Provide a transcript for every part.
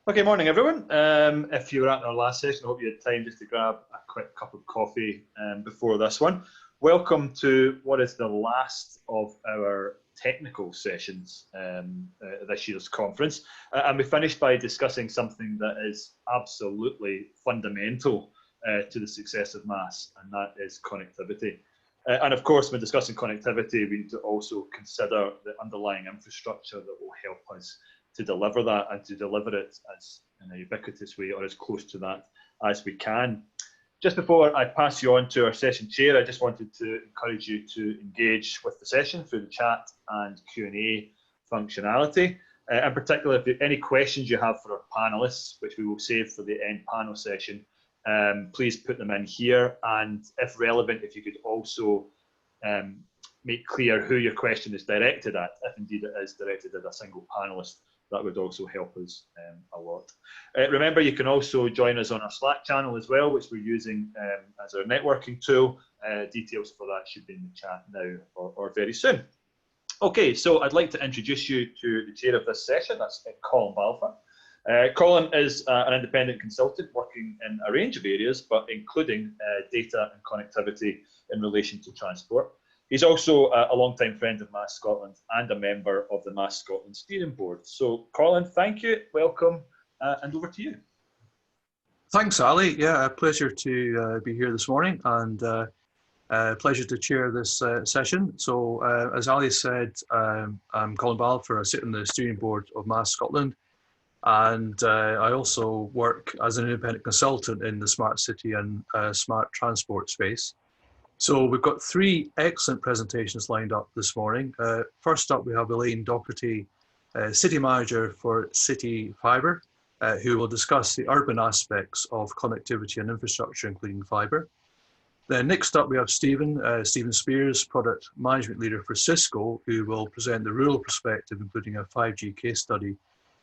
Okay, morning everyone. If you were at our last session, I hope you had time just to grab a quick cup of coffee before this one. Welcome to what is the last of our technical sessions this year's conference. And we finished by discussing something that is absolutely fundamental to the success of MaaS, and that is connectivity. And of course, when discussing connectivity, we need to also consider the underlying infrastructure that will help us to deliver that and to deliver it as in a ubiquitous way or as close to that as we can. Just before I pass you on to our session chair, I just wanted to encourage you to engage with the session through the chat and Q&A functionality. In particular, if you have any questions you have for our panelists, which we will save for the end panel session, please put them in here. And if relevant, if you could also make clear who your question is directed at, if indeed it is directed at a single panelist, that would also help us a lot. Remember, you can also join us on our Slack channel as well, which we're using as our networking tool. Details for that should be in the chat now or very soon. Okay, so I'd like to introduce you to the chair of this session. That's Colin Balfour. Colin is an independent consultant working in a range of areas, but including data and connectivity in relation to transport. He's also a long-time friend of MaaS Scotland and a member of the MaaS Scotland Steering Board. So, Colin, thank you, welcome, and over to you. Thanks, Ali. Yeah, a pleasure to be here this morning, and a pleasure to chair this session. So, as Ali said, I'm Colin Balfour. I sit on the Steering Board of MaaS Scotland, and I also work as an independent consultant in the smart city and smart transport space. So we've got three excellent presentations lined up this morning. First up, we have Elaine Docherty, City Manager for City Fibre, who will discuss the urban aspects of connectivity and infrastructure, including fibre. Then next up, we have Stephen Spears, Product Management Leader for Cisco, who will present the rural perspective, including a 5G case study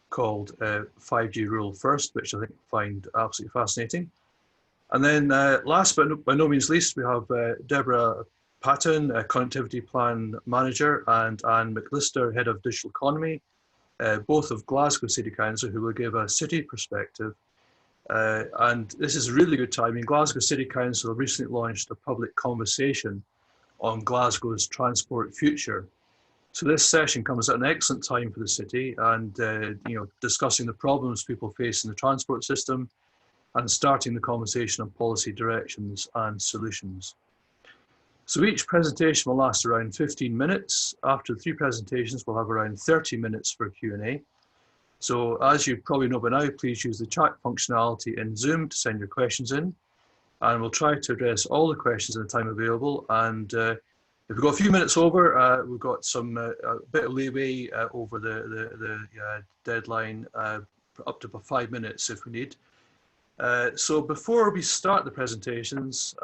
called 5G Rural First, which I think I find absolutely fascinating. And then last but by no means least, we have Deborah Patton, Connectivity Plan Manager, and Anne McLister, Head of Digital Economy, both of Glasgow City Council, who will give a city perspective. And this is really good timing. Glasgow City Council recently launched a public conversation on Glasgow's transport future. So this session comes at an excellent time for the city and discussing the problems people face in the transport system, and starting the conversation on policy directions and solutions. So each presentation will last around 15 minutes. After the three presentations, we'll have around 30 minutes for Q&A. So as you probably know by now, please use the chat functionality in Zoom to send your questions in. And we'll try to address all the questions in the time available. And if we've got a few minutes over, we've got some a bit of leeway over the deadline, up to about 5 minutes if we need. So before we start the presentations,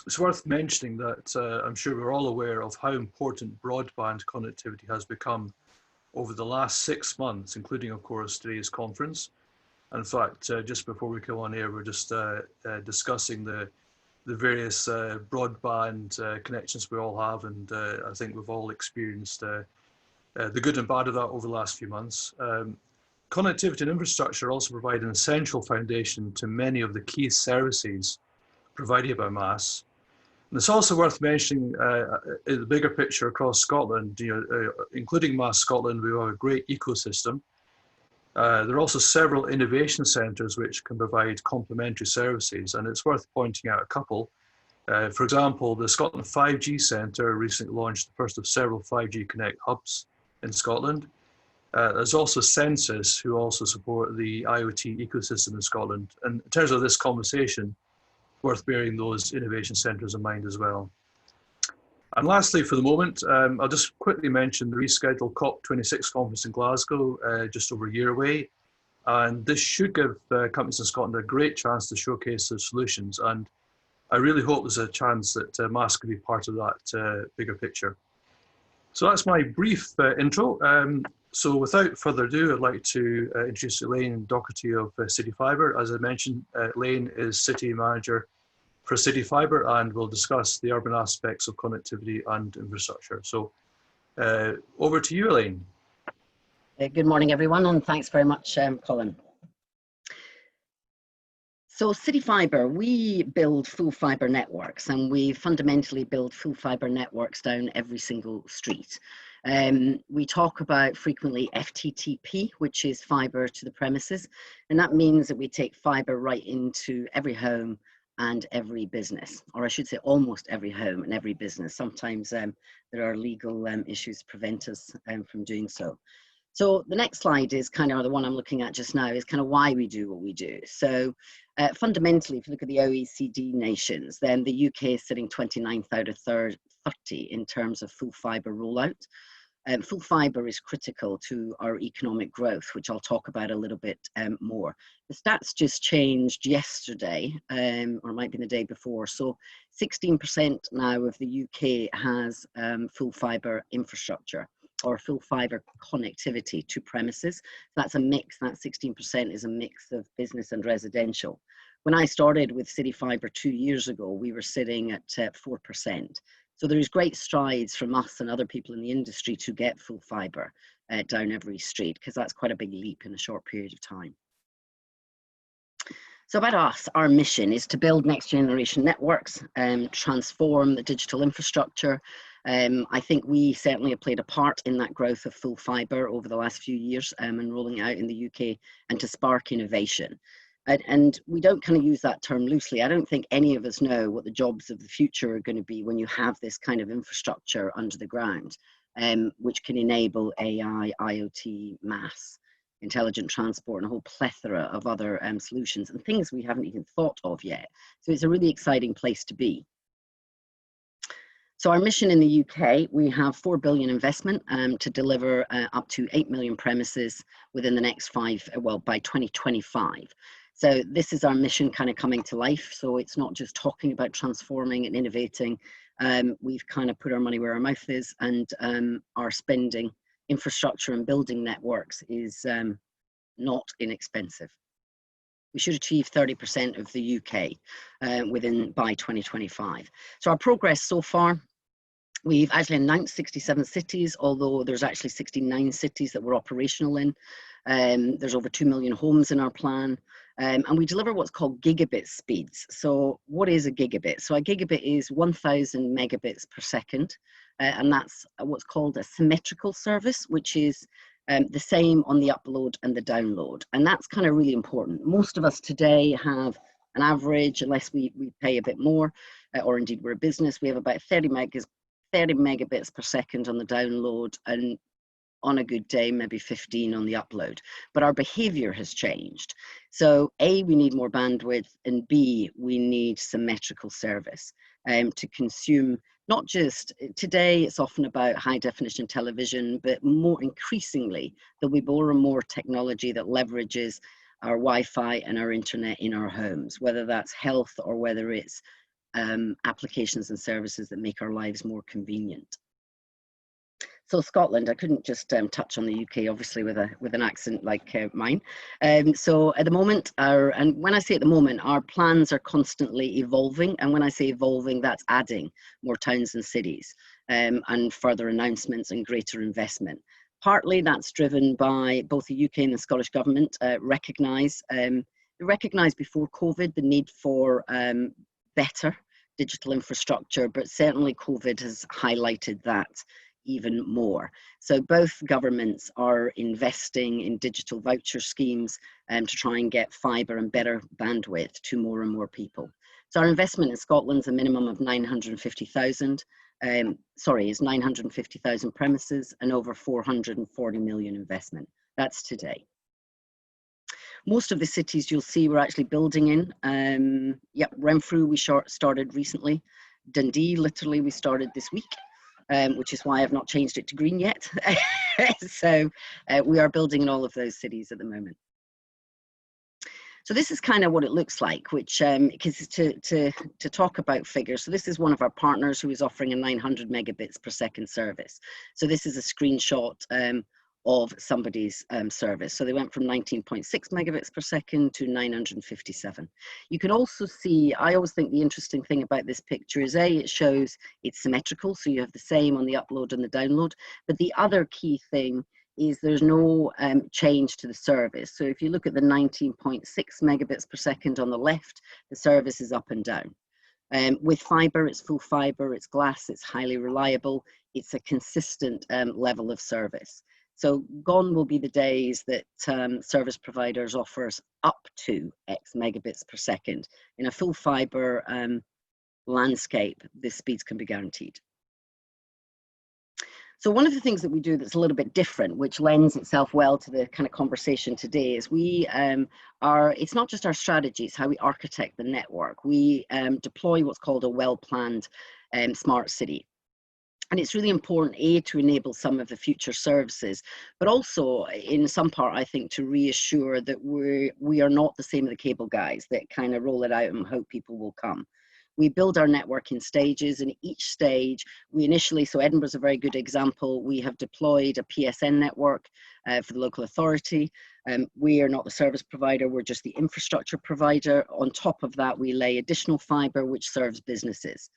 it's worth mentioning that I'm sure we're all aware of how important broadband connectivity has become over the last 6 months, including, of course, today's conference. In fact, just before we come on air, we're just discussing the various broadband connections we all have, and I think we've all experienced the good and bad of that over the last few months. Connectivity and infrastructure also provide an essential foundation to many of the key services provided by MaaS. And it's also worth mentioning in the bigger picture across Scotland, including MaaS Scotland, we have a great ecosystem. There are also several innovation centres which can provide complementary services, and it's worth pointing out a couple. For example, the Scotland 5G Centre recently launched the first of several 5G Connect hubs in Scotland. There's also Census, who also support the IoT ecosystem in Scotland. And in terms of this conversation, worth bearing those innovation centres in mind as well. And lastly, for the moment, I'll just quickly mention the rescheduled COP26 conference in Glasgow, just over a year away. And this should give companies in Scotland a great chance to showcase their solutions. And I really hope there's a chance that MaaS can be part of that bigger picture. So that's my brief intro. So without further ado, I'd like to introduce Elaine Docherty of City Fibre. As I mentioned, Elaine is City Manager for City Fibre and will discuss the urban aspects of connectivity and infrastructure. So over to you, Elaine. Good morning, everyone, and thanks very much, Colin. So City Fibre, we build full fibre networks, and we fundamentally build full fibre networks down every single street. We talk about frequently FTTP, which is fibre to the premises, and that means that we take fibre right into every home and every business, or I should say almost every home and every business. Sometimes there are legal issues prevent us from doing so. So the next slide is kind of the one I'm looking at just now, is kind of why we do what we do. So fundamentally, if you look at the OECD nations, then the UK is sitting 29th out of 30 in terms of full fibre rollout. Full fibre is critical to our economic growth, which I'll talk about a little bit more. The stats just changed yesterday, or it might be the day before. So 16% now of the UK has full fibre infrastructure, or full fibre connectivity to premises. That's a mix, that 16% is a mix of business and residential. When I started with City Fibre 2 years ago, we were sitting at 4%. So there's great strides from us and other people in the industry to get full fibre down every street, because that's quite a big leap in a short period of time. So about us, our mission is to build next generation networks, transform the digital infrastructure. I think we certainly have played a part in that growth of full fibre over the last few years and rolling out in the UK, and to spark innovation. And we don't kind of use that term loosely. I don't think any of us know what the jobs of the future are going to be when you have this kind of infrastructure under the ground, which can enable AI, IoT, MaaS, intelligent transport, and a whole plethora of other solutions and things we haven't even thought of yet. So it's a really exciting place to be. So our mission in the UK, we have 4 billion investment to deliver up to 8 million premises within the next by 2025. So this is our mission kind of coming to life. So it's not just talking about transforming and innovating. We've kind of put our money where our mouth is, and our spending infrastructure and building networks is not inexpensive. We should achieve 30% of the UK by 2025. So our progress so far, we've actually announced 67 cities, although there's actually 69 cities that we're operational in. There's over 2 million homes in our plan. And we deliver what's called gigabit speeds. So what is a gigabit? So a gigabit is 1,000 megabits per second. And that's what's called a symmetrical service, which is the same on the upload and the download. And that's kind of really important. Most of us today have an average, unless we pay a bit more, or indeed we're a business, we have about 30 megabits per second on the download, and on a good day, maybe 15 on the upload. But our behavior has changed. So A, we need more bandwidth, and B, we need symmetrical service to consume. Not just today, it's often about high definition television, but more increasingly, there'll be more and more technology that leverages our Wi-Fi and our internet in our homes, whether that's health or whether it's applications and services that make our lives more convenient. So Scotland, I couldn't just touch on the UK, obviously, with an accent like mine. So at the moment, and when I say at the moment, our plans are constantly evolving. And when I say evolving, that's adding more towns and cities and further announcements and greater investment. Partly that's driven by both the UK and the Scottish government recognise before COVID the need for better digital infrastructure, but certainly COVID has highlighted that even more. So both governments are investing in digital voucher schemes to try and get fibre and better bandwidth to more and more people. So our investment in Scotland's a minimum of 950,000, is 950,000 premises and over 440 million investment. That's today. Most of the cities you'll see we're actually building in. Renfrew we started recently. Dundee, literally, we started this week. Which is why I've not changed it to green yet. So we are building in all of those cities at the moment. So this is kind of what it looks like, which because to talk about figures. So this is one of our partners who is offering a 900 megabits per second service. So this is a screenshot of somebody's service. So they went from 19.6 megabits per second to 957. You can also see, I always think the interesting thing about this picture is it shows it's symmetrical. So you have the same on the upload and the download. But the other key thing is there's no change to the service. So if you look at the 19.6 megabits per second on the left, the service is up and down. With fibre, it's full fibre, it's glass, it's highly reliable, it's a consistent level of service. So gone will be the days that service providers offers up to X megabits per second. In a full fibre landscape, the speeds can be guaranteed. So one of the things that we do that's a little bit different, which lends itself well to the kind of conversation today, is we it's not just our strategy, it's how we architect the network. We deploy what's called a well-planned smart city. And it's really important, A, to enable some of the future services, but also in some part, I think, to reassure that we are not the same as the cable guys that kind of roll it out and hope people will come. We build our network in stages, and each stage we initially, so Edinburgh's a very good example, we have deployed a PSN network for the local authority. We are not the service provider, we're just the infrastructure provider. On top of that, we lay additional fibre which serves businesses.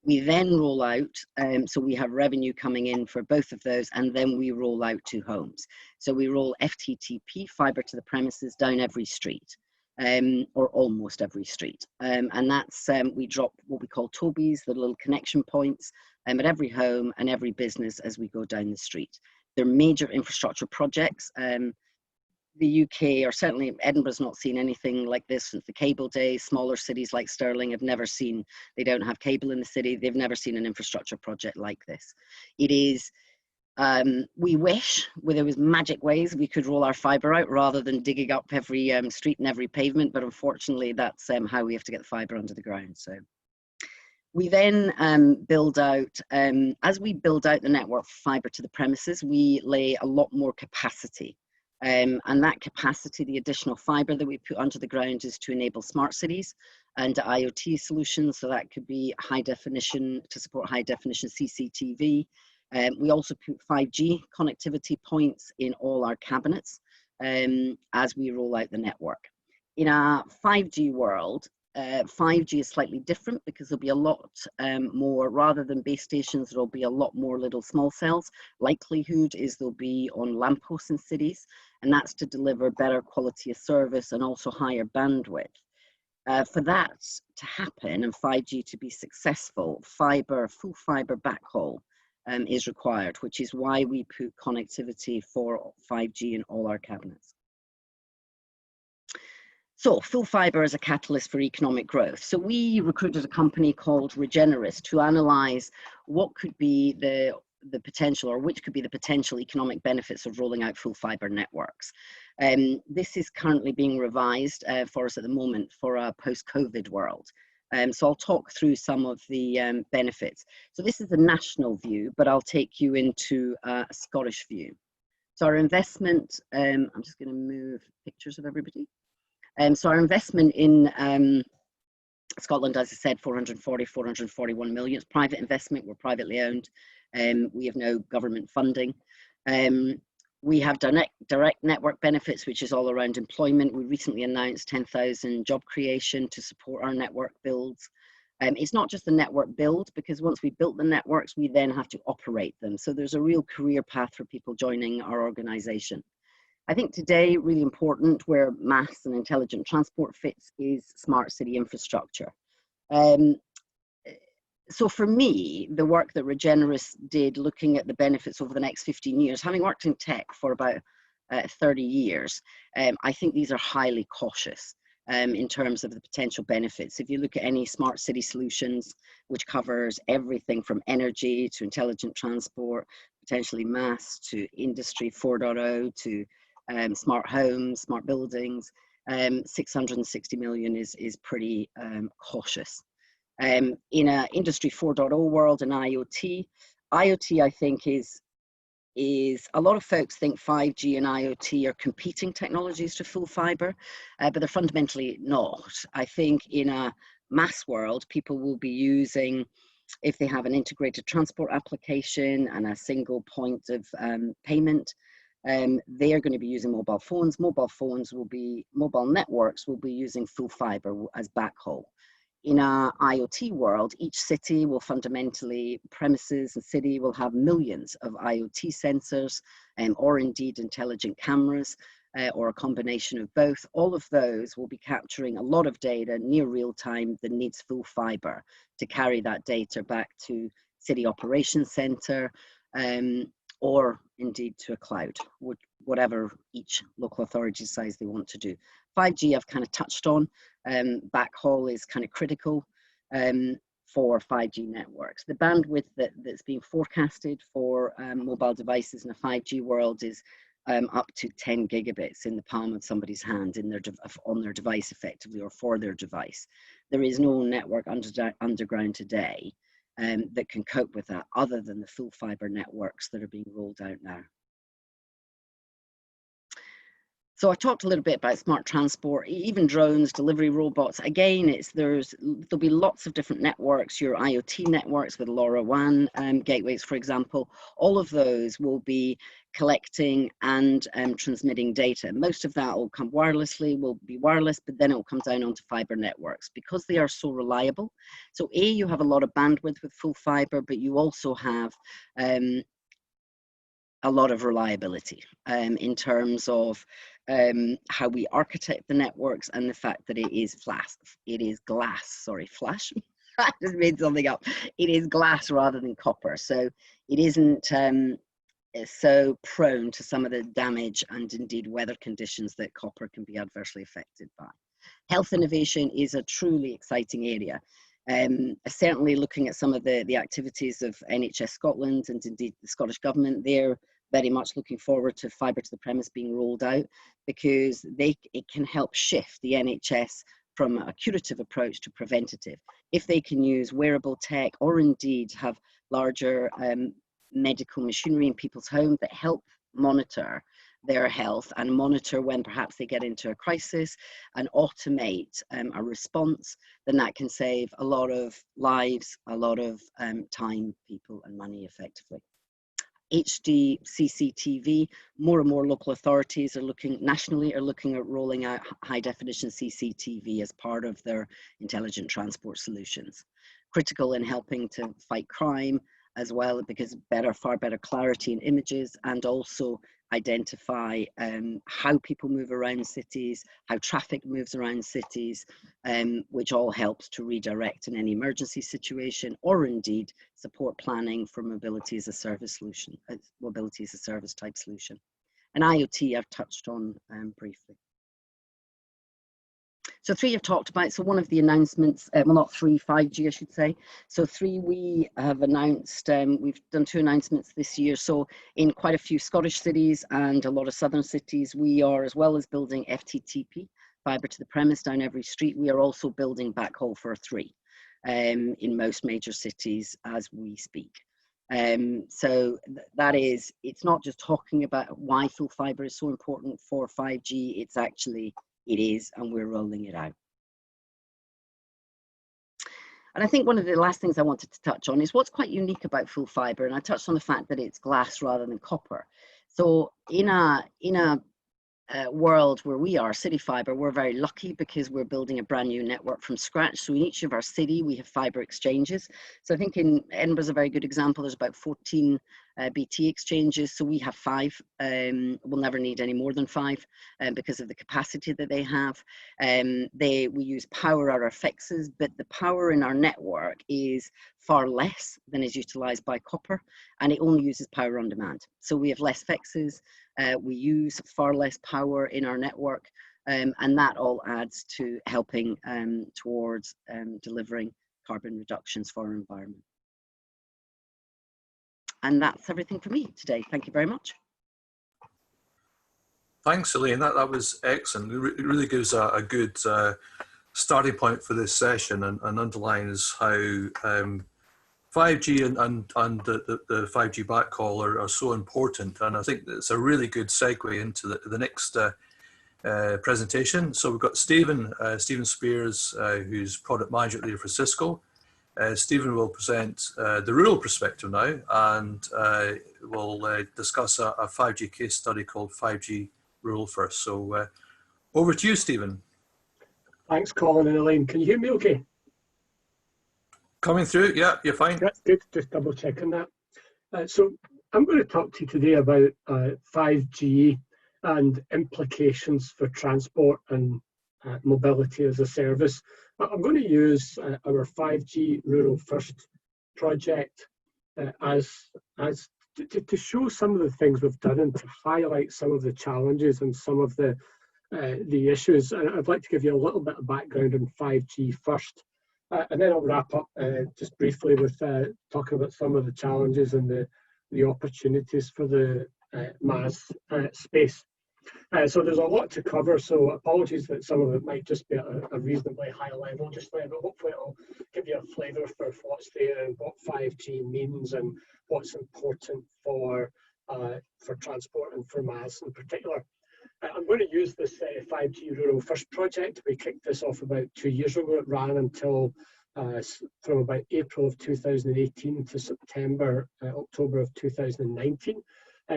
We then roll out, so we have revenue coming in for both of those, and then we roll out to homes. So we roll FTTP, fibre to the premises, down every street. Or almost every street. And that's, we drop what we call Tobies, the little connection points, at every home and every business as we go down the street. They're major infrastructure projects. The UK, or certainly Edinburgh's not seen anything like this since the cable days. Smaller cities like Stirling have never seen, they don't have cable in the city, they've never seen an infrastructure project like this. It is, we wish there was magic ways we could roll our fibre out rather than digging up every street and every pavement, but unfortunately that's how we have to get the fibre under the ground. So we then build out, as we build out the network for fibre to the premises, we lay a lot more capacity. And that capacity, the additional fibre that we put under the ground, is to enable smart cities and IoT solutions. So that could be high definition, to support high definition CCTV. We also put 5G connectivity points in all our cabinets as we roll out the network. In a 5G world, 5G is slightly different because there'll be a lot more, rather than base stations, there'll be a lot more little small cells. Likelihood is they'll be on lampposts in cities, and that's to deliver better quality of service and also higher bandwidth. For that to happen and 5G to be successful, fibre, full fibre backhaul is required, which is why we put connectivity for 5G in all our cabinets. So full fibre is a catalyst for economic growth. So we recruited a company called Regeneris to analyse what could be the potential, or which could be the potential economic benefits of rolling out full fibre networks. This is currently being revised for us at the moment for a post-COVID world. So I'll talk through some of the benefits. So this is a national view, but I'll take you into a Scottish view. So our investment, I'm just going to move pictures of everybody. So our investment in Scotland, as I said, 441 million. It's private investment, we're privately owned. We have no government funding. We have direct network benefits, which is all around employment. We recently announced 10,000 job creation to support our network builds. It's not just the network build, because once we built the networks, we then have to operate them. So there's a real career path for people joining our organisation. I think today, really important, where MaaS and intelligent transport fits, is smart city infrastructure. So for me, the work that Regeneris did looking at the benefits over the next 15 years, having worked in tech for about 30 years, I think these are highly cautious in terms of the potential benefits. If you look at any smart city solutions, which covers everything from energy to intelligent transport, potentially MaaS, to industry 4.0, to smart homes, smart buildings, 660 million is pretty cautious. In an industry 4.0 world and IoT I think is a lot of folks think 5G and IoT are competing technologies to full fibre, but they're fundamentally not. I think in a MaaS world, people will be using, if they have an integrated transport application and a single point of payment, they are going to be using mobile phones. Mobile networks will be using full fibre as backhaul. in our IoT world, each city will fundamentally, premises and city will have millions of IoT sensors or indeed intelligent cameras or a combination of both. All of those will be capturing a lot of data near real time that needs full fiber to carry that data back to city operations center or indeed to a cloud, whatever each local authority decides they want to do. 5G I've kind of touched on. Backhaul is kind of critical for 5G networks. The bandwidth that's being forecasted for mobile devices in a 5G world is up to 10 gigabits in the palm of somebody's hand on their device effectively, or for their device. There is no network underground today that can cope with that other than the full fiber networks that are being rolled out now. So I talked a little bit about smart transport, even drones, delivery robots. Again, there'll be lots of different networks, your IoT networks with LoRaWAN gateways, for example. All of those will be collecting and transmitting data. Most of that will come wirelessly, will be wireless, but then it will come down onto fiber networks because they are so reliable. So you have a lot of bandwidth with full fiber, but you also have a lot of reliability in terms of how we architect the networks and the fact that it is flash. I just made something up. It is glass rather than copper. So it isn't so prone to some of the damage and indeed weather conditions that copper can be adversely affected by. Health innovation is a truly exciting area. Certainly looking at some of the activities of NHS Scotland and indeed the Scottish Government, they're very much looking forward to fibre to the premise being rolled out because it can help shift the NHS from a curative approach to preventative. If they can use wearable tech or indeed have larger medical machinery in people's homes that help monitor their health and monitor when perhaps they get into a crisis and automate a response, then that can save a lot of lives, a lot of time, people and money effectively. HD CCTV, more and more local authorities nationally are looking at rolling out high definition CCTV as part of their intelligent transport solutions. Critical in helping to fight crime as well, because far better clarity in images, and also identify how people move around cities, how traffic moves around cities, which all helps to redirect in any emergency situation, or indeed support planning for mobility as a service solution, mobility as a service type solution. And IoT I've touched on briefly. So 3 I've talked about. So one of the announcements, well not 3, 5G I should say. So 3 we have announced, we've done 2 announcements this year. So in quite a few Scottish cities and a lot of southern cities, we are, as well as building FTTP, fibre to the premise down every street, we are also building backhaul for 3 in most major cities as we speak. So that is, it's not just talking about why full fibre is so important for 5G, it's actually, it is, and we're rolling it out. And I think one of the last things I wanted to touch on is what's quite unique about full fibre, and I touched on the fact that it's glass rather than copper. So in a world where we are, City Fibre, we're very lucky because we're building a brand new network from scratch. So in each of our city, we have fibre exchanges. So I think in Edinburgh's a very good example. There's about 14 BT exchanges. So we have 5. We'll never need any more than 5 because of the capacity that they have. We use power at our fixes, but the power in our network is far less than is utilised by copper, and it only uses power on demand. So we have less fixes. We use far less power in our network, and that all adds to helping towards delivering carbon reductions for our environment. And that's everything for me today. Thank you very much. Thanks, Elaine. That was excellent. It really gives a good starting point for this session and underlines how 5G and the 5G backhaul are so important. And I think it's a really good segue into the next presentation. So we've got Stephen Spears, who's product manager leader for Cisco. Stephen will present the rural perspective now, and we'll discuss a 5G case study called 5G Rural First. So over to you, Stephen. Thanks, Colin and Elaine. Can you hear me okay? Coming through, yeah, you're fine. That's good, just double checking that. So I'm going to talk to you today about 5G and implications for transport and mobility as a service. I'm going to use our 5G Rural First project to show some of the things we've done and to highlight some of the challenges and some of the issues. And I'd like to give you a little bit of background on 5G first. And then I'll wrap up just briefly with talking about some of the challenges and the opportunities for the MaaS space. So there's a lot to cover, so apologies that some of it might just be at a reasonably high level just now, but hopefully it'll give you a flavour for what's there and what 5G means and what's important for transport and for MaaS in particular. I'm going to use this 5G Rural First project. We kicked this off about 2 years ago. It ran until from about April of 2018 to September, October of 2019.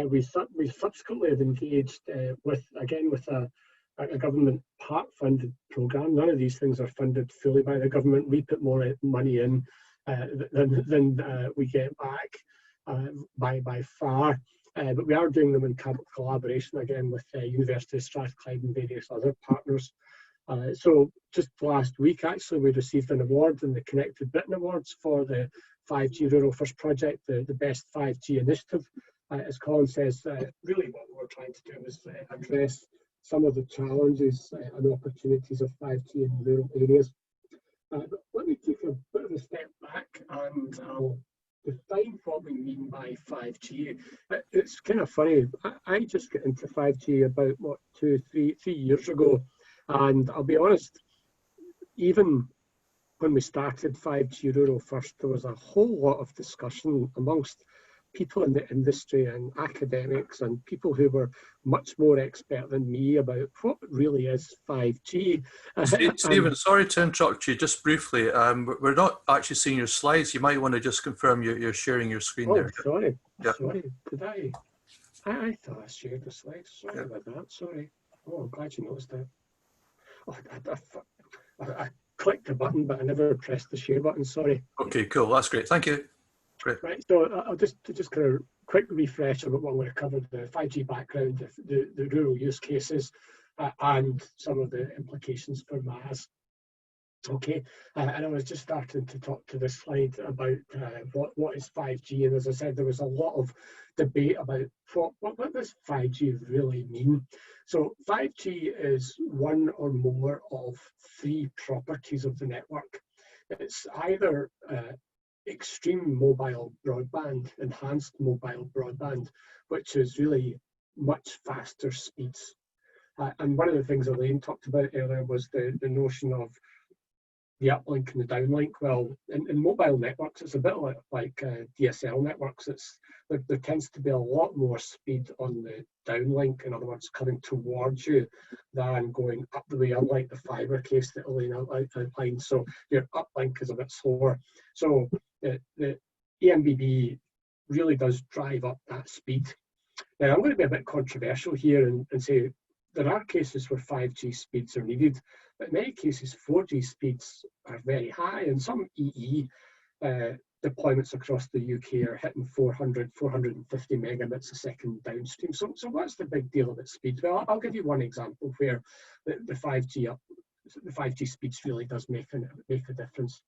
We subsequently have engaged with a government part-funded programme. None of these things are funded fully by the government. We put more money in than we get back by far. But we are doing them in collaboration again with University of Strathclyde and various other partners. So just last week, actually, we received an award in the Connected Britain Awards for the 5G Rural First project, the best 5G initiative. As Colin says, really what we're trying to do is address some of the challenges and opportunities of 5G in rural areas. But let me take a bit of a step back and I'll define what we mean by 5G. It's kind of funny. I just got into 5G about, what, 3 years ago. And I'll be honest, even when we started 5G Rural First, there was a whole lot of discussion amongst people in the industry and academics and people who were much more expert than me about what really is 5G. Stephen, sorry to interrupt you just briefly. We're not actually seeing your slides. You might want to just confirm you're sharing your screen there. Sorry. Yeah. Sorry. Did I thought I shared the slides. Sorry about that. Sorry. Oh, I'm glad you noticed that. Oh, I clicked the button, but I never pressed the share button. Sorry. Okay, cool. That's great. Thank you. Great. Right, so I'll just kind of quick refresh about what we're going to cover: the 5G background, the rural use cases, and some of the implications for MaaS. Okay, and I was just starting to talk to this slide about what is 5G, and as I said, there was a lot of debate about what does 5G really mean. So 5G is one or more of 3 properties of the network. It's either extreme mobile broadband, enhanced mobile broadband, which is really much faster speeds. And one of the things Elaine talked about earlier was the notion of the uplink and the downlink. Well, in mobile networks, it's a bit like DSL networks. There tends to be a lot more speed on the downlink, in other words, coming towards you, than going up the way, unlike the fibre case that Elaine outlined. So your uplink is a bit slower. So the EMBB really does drive up that speed. Now, I'm going to be a bit controversial here and say there are cases where 5G speeds are needed, but in many cases 4G speeds are very high, and some EE deployments across the UK are hitting 400, 450 megabits a second downstream. So what's the big deal about speed? Well, I'll give you one example where the 5G speeds really does make a difference.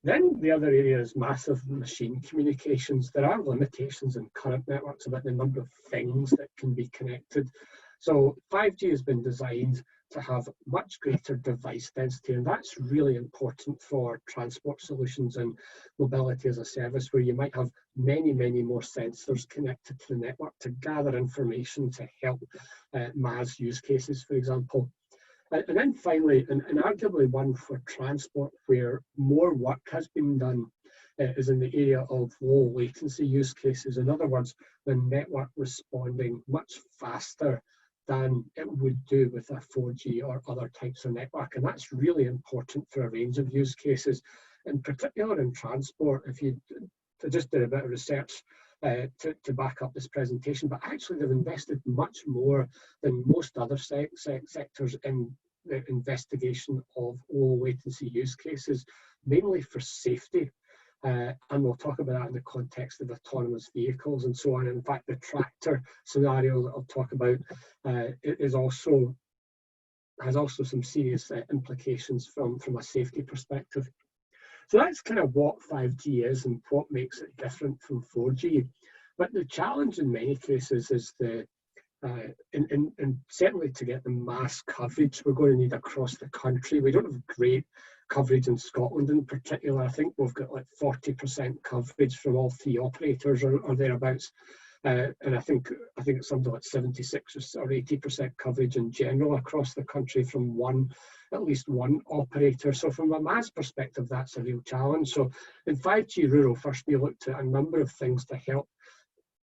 Then the other area is massive machine communications. There are limitations in current networks about the number of things that can be connected. So 5G has been designed to have much greater device density, and that's really important for transport solutions and mobility as a service, where you might have many, many more sensors connected to the network to gather information to help MaaS use cases, for example. And then finally, and arguably one for transport where more work has been done, is in the area of low latency use cases. In other words, the network responding much faster than it would do with a 4G or other types of network. And that's really important for a range of use cases, in particular in transport. If you just did a bit of research to back up this presentation, but actually they've invested much more than most other sectors in the investigation of low latency use cases. mainly for safety. And we'll talk about that in the context of autonomous vehicles and so on. In fact, the tractor scenario that I'll talk about has also some serious implications from a safety perspective. So that's kind of what 5G is and what makes it different from 4G. But the challenge in many cases is and certainly to get the MaaS coverage we're going to need across the country. We don't have great coverage in Scotland in particular. I think we've got like 40% coverage from all 3 operators or thereabouts. And I think it's something like 76 or 80% coverage in general across the country from at least one operator. So from a MaaS perspective, that's a real challenge. So in 5G Rural First, we looked at a number of things to help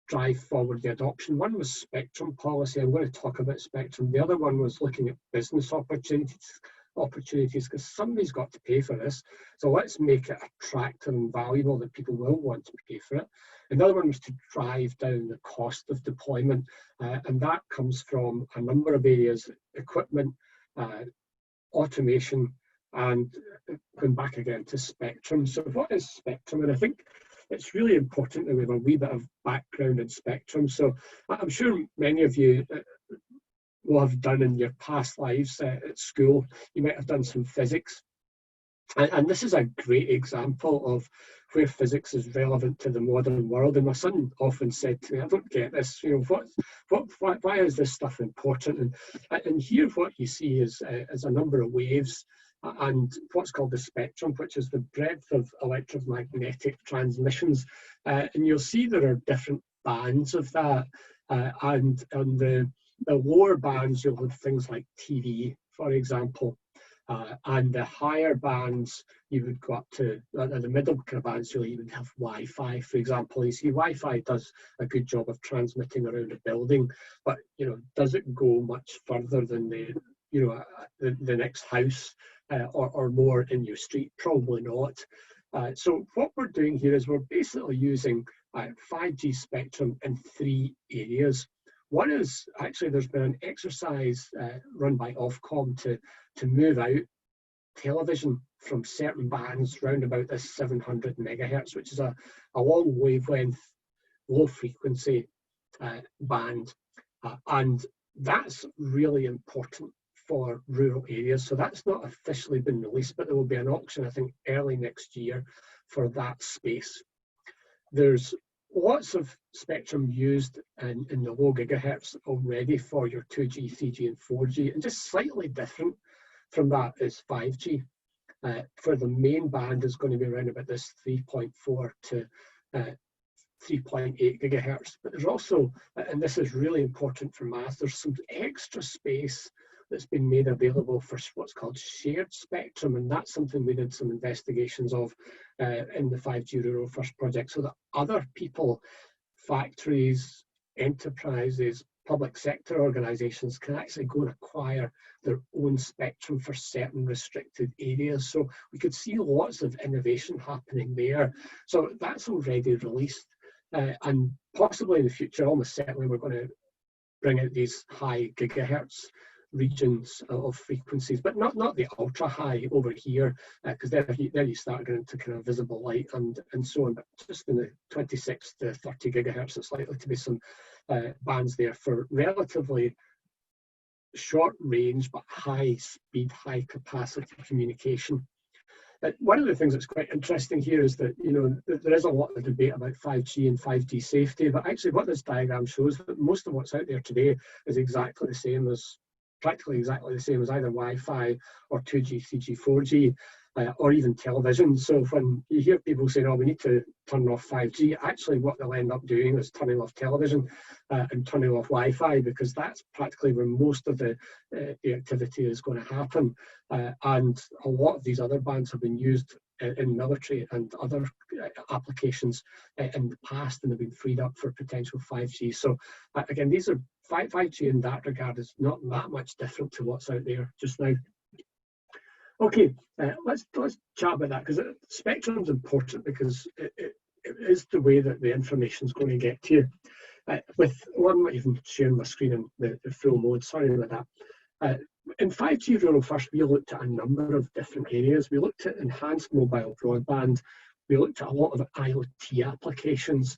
drive forward the adoption. One was spectrum policy. I'm going to talk about spectrum. The other one was looking at business opportunities because somebody's got to pay for this. So let's make it attractive and valuable that people will want to pay for it. Another one was to drive down the cost of deployment, and that comes from a number of areas: equipment, automation, and going back again to spectrum. So what is spectrum? And I think it's really important that we have a wee bit of background in spectrum. So I'm sure many of you will have done in your past lives at school. You might have done some physics. And this is a great example of where physics is relevant to the modern world. And my son often said to me, I don't get this, why is this stuff important? And here what you see is a number of waves and what's called the spectrum, which is the breadth of electromagnetic transmissions. And you'll see there are different bands of that. And on the lower bands, you'll have things like TV, for example. And the higher bands, you would go up to the middle kind of bands, you'll even have Wi-Fi, for example. You see, Wi-Fi does a good job of transmitting around a building, but does it go much further than the next house or more in your street? Probably not. So what we're doing here is we're basically using 5G spectrum in 3 areas. One is actually there's been an exercise run by Ofcom to move out television from certain bands round about this 700 megahertz, which is a long wavelength, low frequency band. And that's really important for rural areas. So that's not officially been released, but there will be an auction, I think, early next year for that space. There's lots of spectrum used in the low gigahertz already for your 2G, 3G and 4G, and just slightly different from that is 5G. For the main band is going to be around about this 3.4 to 3.8 gigahertz. But there's also, and this is really important for MaaS, there's some extra space that's been made available for what's called shared spectrum, and that's something we did some investigations of in the 5G Rural First project, so that other people, factories, enterprises, public sector organisations can actually go and acquire their own spectrum for certain restricted areas. So we could see lots of innovation happening there. So that's already released, and possibly in the future, almost certainly, we're going to bring out these high gigahertz regions of frequencies, but not the ultra high over here, because there you start getting into kind of visible light and so on. But just in the 26 to 30 gigahertz, it's likely to be some bands there for relatively short range but high speed, high capacity communication. One of the things that's quite interesting here is that there is a lot of debate about 5G and 5G safety, but actually what this diagram shows that most of what's out there today is practically exactly the same as either Wi-Fi or 2G, 3G, 4G, or even television. So when you hear people saying, oh, we need to turn off 5G, actually what they'll end up doing is turning off television and turning off Wi-Fi, because that's practically where most of the activity is going to happen. And a lot of these other bands have been used in military and other applications in the past, and have been freed up for potential 5G. So again, these are 5G in that regard is not that much different to what's out there just now. Okay, let's chat about that, because spectrum's important because it is the way that the information is going to get to you. I'm not even sharing my screen in the full mode, sorry about that. in 5G Rural First, we looked at a number of different areas. We looked at enhanced mobile broadband. We looked at a lot of IoT applications,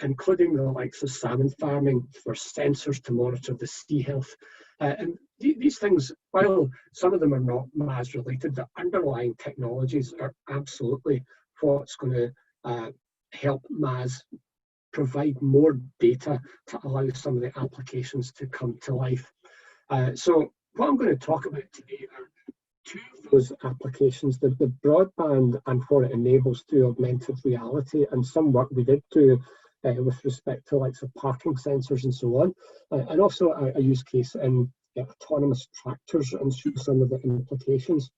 including the likes of salmon farming for sensors to monitor the sea health. And these things, while some of them are not MaaS related, the underlying technologies are absolutely what's going to help MaaS provide more data to allow some of the applications to come to life. So what I'm going to talk about today are two of those applications, the broadband and what it enables through augmented reality, and some work we did do with respect to likes of parking sensors and so on, and also a use case in autonomous tractors, and show some of the implications.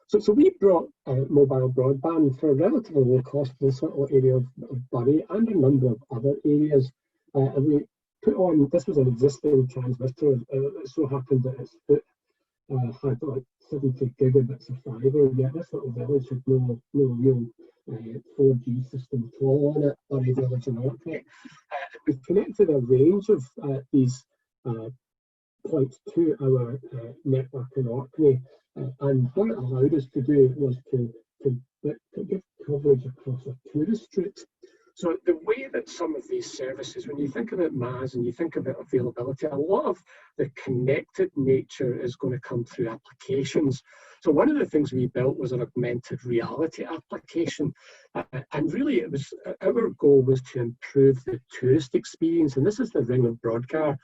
So we brought mobile broadband for a relatively low cost to this little area of Bury and a number of other areas, and we put on, this was an existing transmitter. It so happened that its foot had like 70 gigabits of fibre, yet this little village had no real 4G system at all on it, Bury Village in Orkney. We've connected a range of these points to our network in Orkney, and what it allowed us to do was to give coverage across a tourist route. So the way that some of these services, when you think about MaaS and you think about availability, a lot of the connected nature is going to come through applications. So one of the things we built was an augmented reality application, and really it was, our goal was to improve the tourist experience, and this is the ring of Brodgar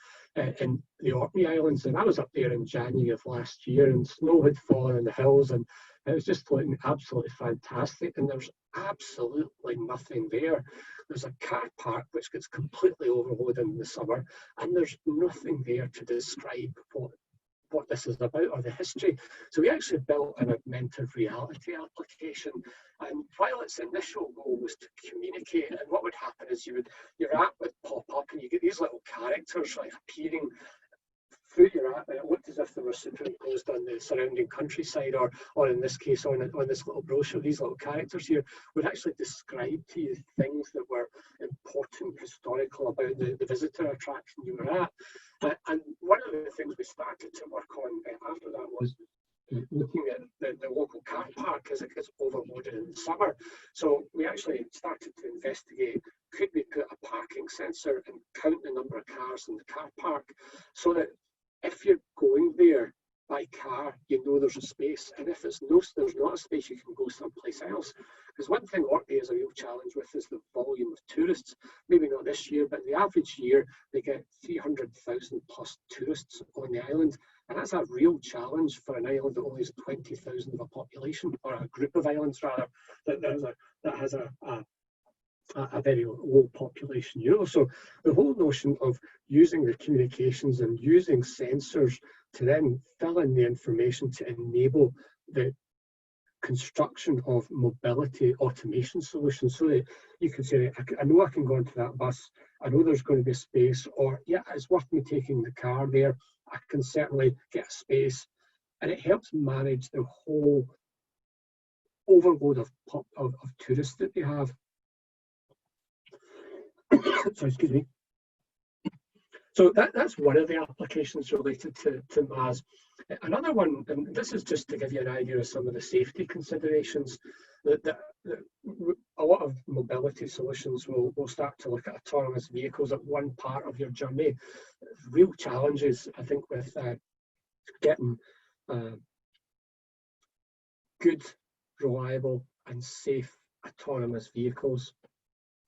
in the Orkney Islands, and I was up there in January of last year, and snow had fallen in the hills, and it was just looking absolutely fantastic, and there's absolutely nothing there. There's a car park which gets completely overloaded in the summer, and there's nothing there to describe what this is about or the history. So we actually built an augmented reality application, and while its initial goal was to communicate, and what would happen is your app would pop up and you get these little characters like appearing through your app, and it looked as if they were superimposed on the surrounding countryside, or in this case on this little brochure. These little characters here would actually describe to you things that were important, historical about the visitor attraction you were at. And one of the things we started to work on after that was looking at the local car park as it gets overloaded in the summer. So we actually started to investigate, could we put a parking sensor and count the number of cars in the car park, so that if you're going there by car, you know there's a space, and if there's not a space, you can go someplace else. Because one thing Orkney is a real challenge with is the volume of tourists. Maybe not this year, but the average year they get 300,000 plus tourists on the island, and that's a real challenge for an island that only has 20,000 of a population, or a group of islands rather, that has a very low population. So the whole notion of using the communications and using sensors to then fill in the information to enable the construction of mobility automation solutions, so that you can say, I know I can go into that bus, I know there's going to be a space, or yeah, it's worth me taking the car there, I can certainly get a space, and it helps manage the whole overload of tourists that they have. So excuse me. So that's one of the applications related to MaaS. Another one, and this is just to give you an idea of some of the safety considerations, that a lot of mobility solutions will start to look at autonomous vehicles at one part of your journey. Real challenges, I think, with getting good, reliable and safe autonomous vehicles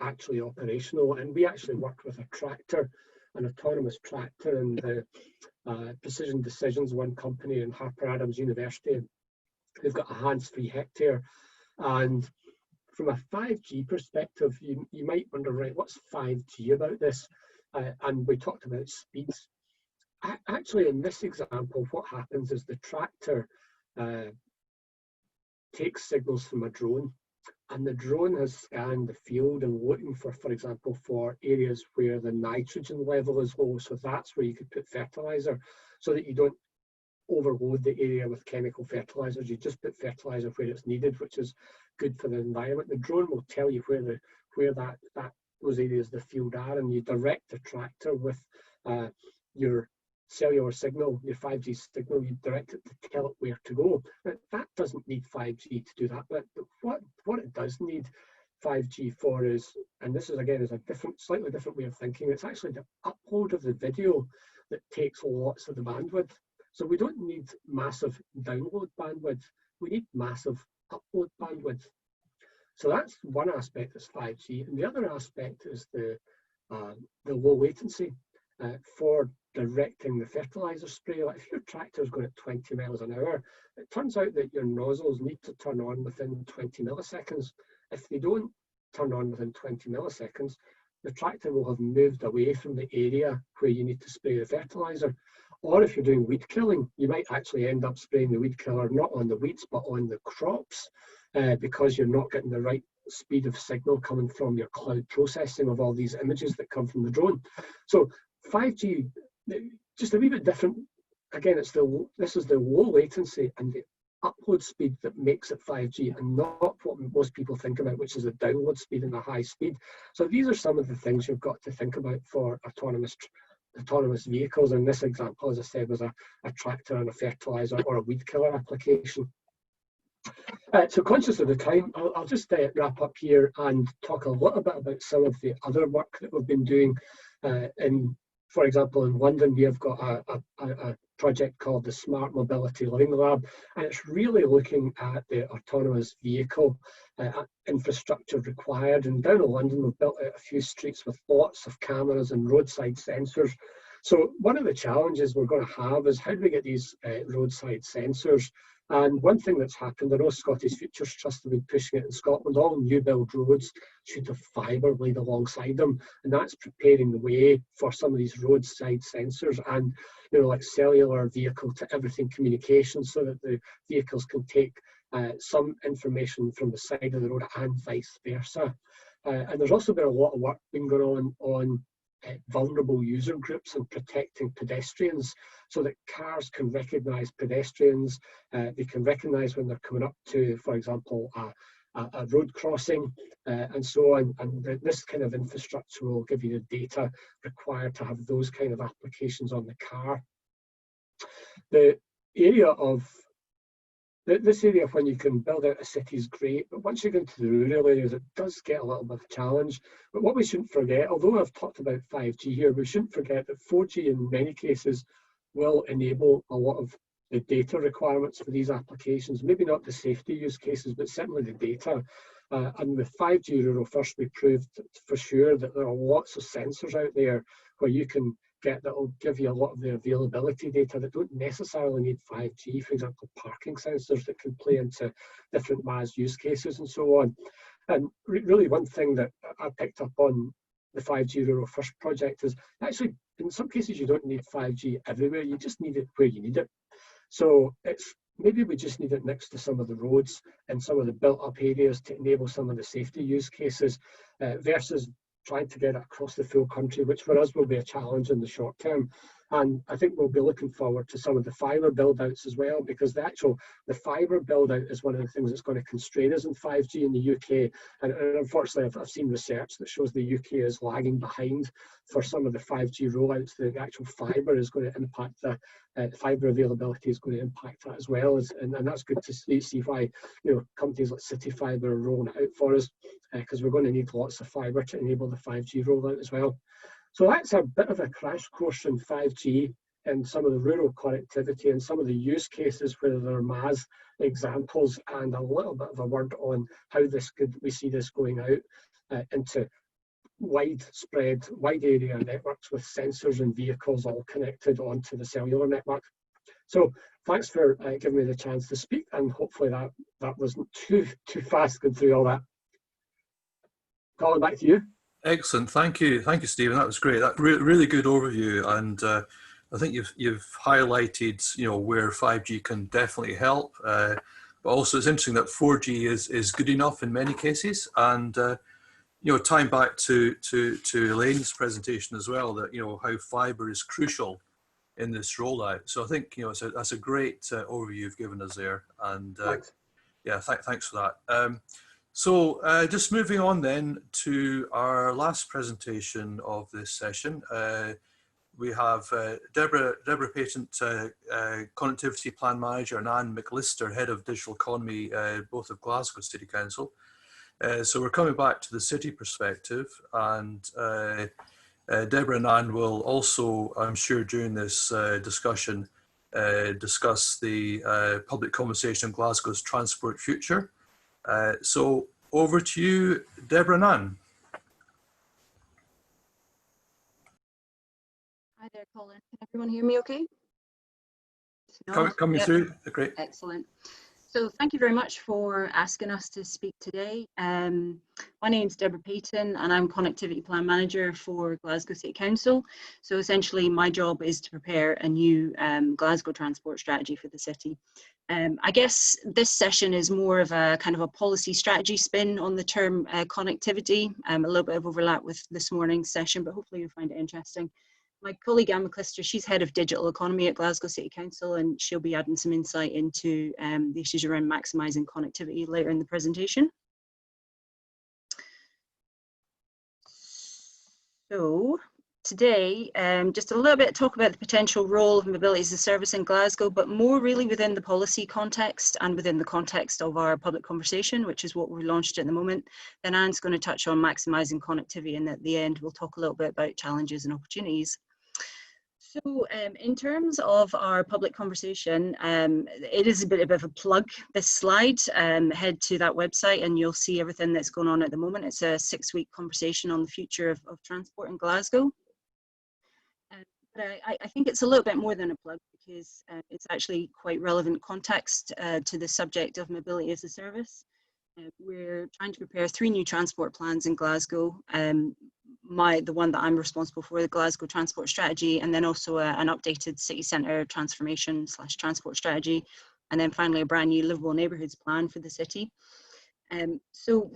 actually operational. And we actually worked with a tractor, an autonomous tractor, and the Precision Decisions, one company in Harper Adams University. They've got a hands-free hectare, and from a 5G perspective, you might wonder, right, what's 5G about this? And we talked about speeds. Actually, in this example, what happens is the tractor takes signals from a drone, and the drone has scanned the field and looking for example, for areas where the nitrogen level is low. So that's where you could put fertilizer, so that you don't overload the area with chemical fertilizers. You just put fertilizer where it's needed, which is good for the environment. The drone will tell you where those areas of the field are, and you direct the tractor with your cellular signal, your 5G signal, you direct it to tell it where to go. Now, that doesn't need 5G to do that, but what it does need 5G for is, and this is again is a slightly different way of thinking, it's actually the upload of the video that takes lots of the bandwidth. So we don't need massive download bandwidth, we need massive upload bandwidth. So that's one aspect is 5G, and the other aspect is the low latency for directing the fertilizer spray. Like if your tractor is going at 20 miles an hour, it turns out that your nozzles need to turn on within 20 milliseconds. If they don't turn on within 20 milliseconds, the tractor will have moved away from the area where you need to spray the fertilizer. Or if you're doing weed killing, you might actually end up spraying the weed killer not on the weeds but on the crops because you're not getting the right speed of signal coming from your cloud processing of all these images that come from the drone. So 5G, just a wee bit different. Again, this is the low latency and the upload speed that makes it 5G, and not what most people think about, which is the download speed and the high speed. So these are some of the things you've got to think about for autonomous vehicles. In this example, as I said, was a tractor and a fertilizer or a weed killer application. So conscious of the time, I'll just wrap up here and talk a little bit about some of the other work that we've been doing. For example, in London, we have got a project called the Smart Mobility Living Lab, and it's really looking at the autonomous vehicle infrastructure required. And down in London, we've built out a few streets with lots of cameras and roadside sensors. So one of the challenges we're going to have is how do we get these roadside sensors? And one thing that's happened, I know Scottish Futures Trust have been pushing it in Scotland, all new build roads should have fibre laid alongside them, and that's preparing the way for some of these roadside sensors and, you know, like cellular vehicle to everything communication, so that the vehicles can take some information from the side of the road and vice versa. And there's also been a lot of work being going on vulnerable user groups and protecting pedestrians, so that cars can recognise pedestrians, they can recognise when they're coming up to, for example, a road crossing, and so on. And this kind of infrastructure will give you the data required to have those kind of applications on the car. The area of this area, when you can build out a city, is great, but once you get into the rural areas, it does get a little bit of a challenge. But what we shouldn't forget, although I've talked about 5G here, we shouldn't forget that 4G in many cases will enable a lot of the data requirements for these applications. Maybe not the safety use cases, but certainly the data. And with 5G Rural First, we proved for sure that there are lots of sensors out there where you can get that will give you a lot of the availability data that don't necessarily need 5G, for example, parking sensors that can play into different MaaS use cases and so on. And really one thing that I picked up on the 5G Rural First project is actually in some cases you don't need 5G everywhere, you just need it where you need it. So it's maybe we just need it next to some of the roads and some of the built up areas to enable some of the safety use cases versus trying to get it across the full country, which for us will be a challenge in the short term. And I think we'll be looking forward to some of the fibre build-outs as well, because the fibre build-out is one of the things that's going to constrain us in 5G in the UK. And unfortunately, I've seen research that shows the UK is lagging behind for some of the 5G rollouts. The actual fibre is going to impact the fibre availability is going to impact that as well. And that's good to see why, you know, companies like City Fibre are rolling it out for us, because we're going to need lots of fibre to enable the 5G rollout as well. So that's a bit of a crash course in 5G and some of the rural connectivity and some of the use cases where there are MaaS examples, and a little bit of a word on how we see this going out into wide area networks with sensors and vehicles all connected onto the cellular network. So thanks for giving me the chance to speak, and hopefully that wasn't too fast going through all that. Colin, back to you. Excellent, thank you, Stephen. That was great. That really good overview, and I think you've highlighted, you know, where 5G can definitely help. But also, it's interesting that 4G is good enough in many cases, and you know, tying back to Elaine's presentation as well, that, you know, how fibre is crucial in this rollout. So I think, you know, that's a great overview you've given us there, and yeah, thanks for that. So just moving on then to our last presentation of this session, we have Deborah Patent, Connectivity Plan Manager, and Anne McLister, Head of Digital Economy, both of Glasgow City Council. So we're coming back to the city perspective, and Deborah and Anne will also, I'm sure, during this discussion, discuss the public conversation on Glasgow's transport future. So over to you, Deborah and Anne. Hi there, Colin. Can everyone hear me okay? No? Coming through, great. Excellent. So thank you very much for asking us to speak today. My name is Deborah Payton and I'm Connectivity Plan Manager for Glasgow City Council. So essentially my job is to prepare a new Glasgow transport strategy for the city. I guess this session is more of a kind of a policy strategy spin on the term connectivity, a little bit of overlap with this morning's session, but hopefully you'll find it interesting. My colleague Anne McLister, she's Head of Digital Economy at Glasgow City Council, and she'll be adding some insight into the issues around maximising connectivity later in the presentation. So today, just a little bit talk about the potential role of mobility as a service in Glasgow, but more really within the policy context and within the context of our public conversation, which is what we're launched at the moment. Then Anne's going to touch on maximising connectivity, and at the end, we'll talk a little bit about challenges and opportunities. So in terms of our public conversation, it is a bit of a plug, this slide. Head to that website and you'll see everything that's going on at the moment. It's a 6-week conversation on the future of transport in Glasgow. But I think it's a little bit more than a plug because it's actually quite relevant context to the subject of mobility as a service. We're trying to prepare 3 new transport plans in Glasgow. The one that I'm responsible for, the Glasgow Transport Strategy, and then also an updated city centre transformation / transport strategy, and then finally a brand new livable neighbourhoods plan for the city. So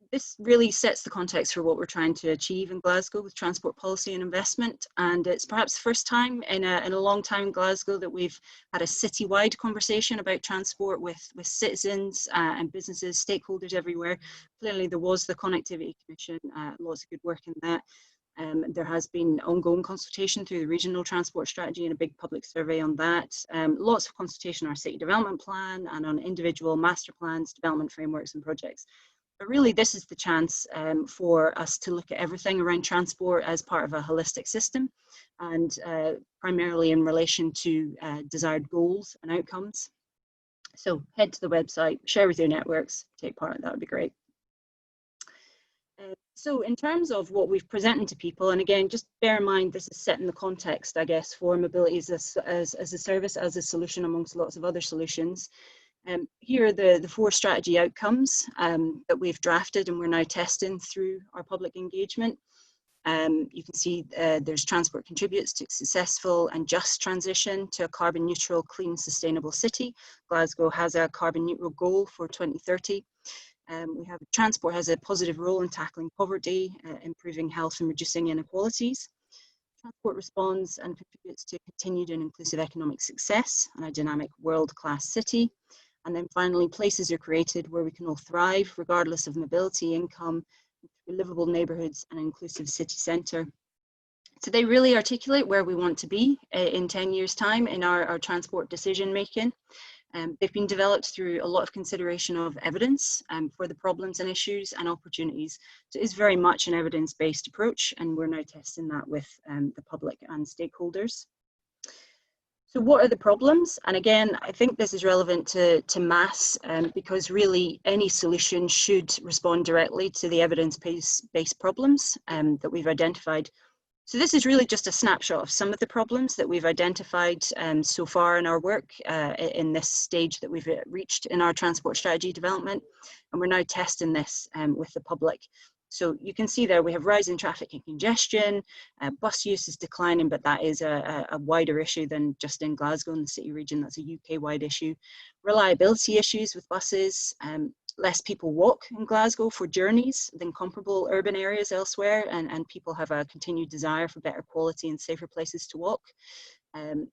this really sets the context for what we're trying to achieve in Glasgow with transport policy and investment. And it's perhaps the first time in a long time in Glasgow that we've had a citywide conversation about transport with citizens and businesses, stakeholders everywhere. Clearly there was the Connectivity Commission, lots of good work in that. There has been ongoing consultation through the regional transport strategy and a big public survey on that. Lots of consultation on our city development plan and on individual master plans, development frameworks and projects. But really this is the chance for us to look at everything around transport as part of a holistic system, and primarily in relation to desired goals and outcomes. So head to the website, share with your networks, take part, that would be great. So in terms of what we've presented to people, and again, just bear in mind this is set in the context, I guess, for mobility as a service, as a solution amongst lots of other solutions. Here are the 4 strategy outcomes that we've drafted and we're now testing through our public engagement. You can see there's transport contributes to successful and just transition to a carbon neutral, clean, sustainable city. Glasgow has a carbon neutral goal for 2030. We have transport has a positive role in tackling poverty, improving health and reducing inequalities. Transport responds and contributes to continued and inclusive economic success and a dynamic world-class city. And then finally, places are created where we can all thrive, regardless of mobility, income, livable neighbourhoods and inclusive city centre. So they really articulate where we want to be in 10 years' time in our transport decision making. They've been developed through a lot of consideration of evidence for the problems and issues and opportunities. So it's very much an evidence-based approach, and we're now testing that with the public and stakeholders. So what are the problems? And again, I think this is relevant to MaaS because really any solution should respond directly to the evidence-based problems that we've identified. So this is really just a snapshot of some of the problems that we've identified so far in our work in this stage that we've reached in our transport strategy development. And we're now testing this with the public. So you can see there we have rising traffic and congestion, bus use is declining, but that is a wider issue than just in Glasgow and the city region. That's a UK-wide issue. Reliability issues with buses, less people walk in Glasgow for journeys than comparable urban areas elsewhere, and people have a continued desire for better quality and safer places to walk.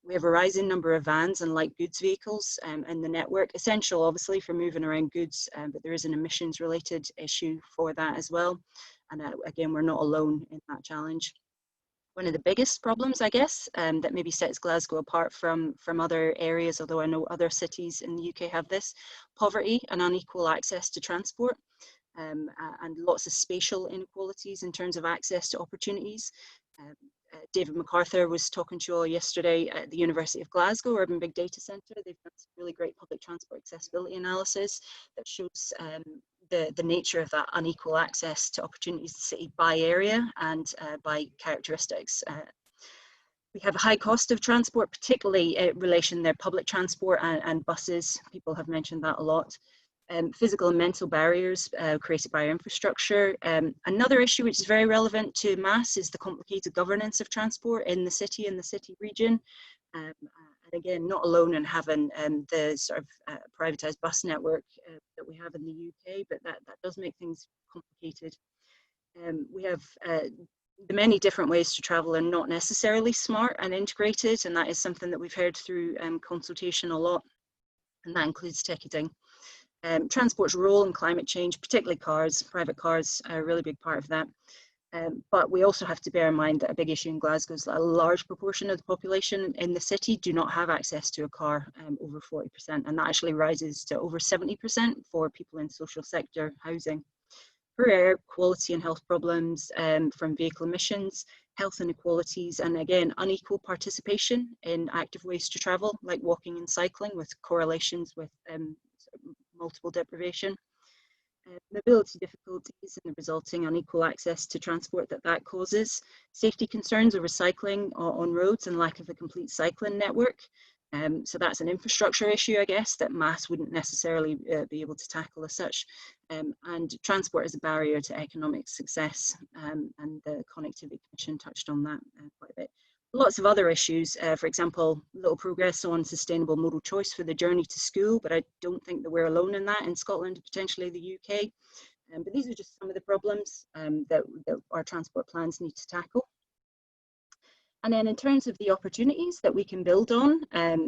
We have a rising number of vans and light goods vehicles in the network, essential obviously for moving around goods, but there is an emissions related issue for that as well. And again, we're not alone in that challenge. one of the biggest problems, I guess, that maybe sets Glasgow apart from other areas, although I know other cities in the UK have this: poverty and unequal access to transport, and lots of spatial inequalities in terms of access to opportunities. David MacArthur was talking to you all yesterday at the University of Glasgow Urban Big Data Centre. They've done some really great public transport accessibility analysis that shows the nature of that unequal access to opportunities in the city by area and by characteristics. We have a high cost of transport, particularly in relation to public transport and buses. People have mentioned that a lot. Physical and mental barriers created by our infrastructure. Another issue which is very relevant to MaaS is the complicated governance of transport in the city and the city region. And again, not alone in having the sort of privatised bus network that we have in the UK, but that does make things complicated. We have the many different ways to travel are not necessarily smart and integrated, and that is something that we've heard through consultation a lot, and that includes ticketing. Transport's role in climate change, particularly cars, private cars, are a really big part of that. But we also have to bear in mind that a big issue in Glasgow is that a large proportion of the population in the city do not have access to a car, over 40%, and that actually rises to over 70% for people in social sector housing. Poor air quality and health problems from vehicle emissions, health inequalities, and again, unequal participation in active ways to travel, like walking and cycling, with correlations with multiple deprivation. Mobility difficulties and the resulting unequal access to transport that causes. Safety concerns over cycling on roads and lack of a complete cycling network. So that's an infrastructure issue, I guess, that MaaS wouldn't necessarily be able to tackle as such. And transport is a barrier to economic success, and the Connectivity Commission touched on that quite a bit. Lots of other issues, for example, little progress on sustainable modal choice for the journey to school, but I don't think that we're alone in that in Scotland, potentially the UK. But these are just some of the problems that our transport plans need to tackle. And then in terms of the opportunities that we can build on,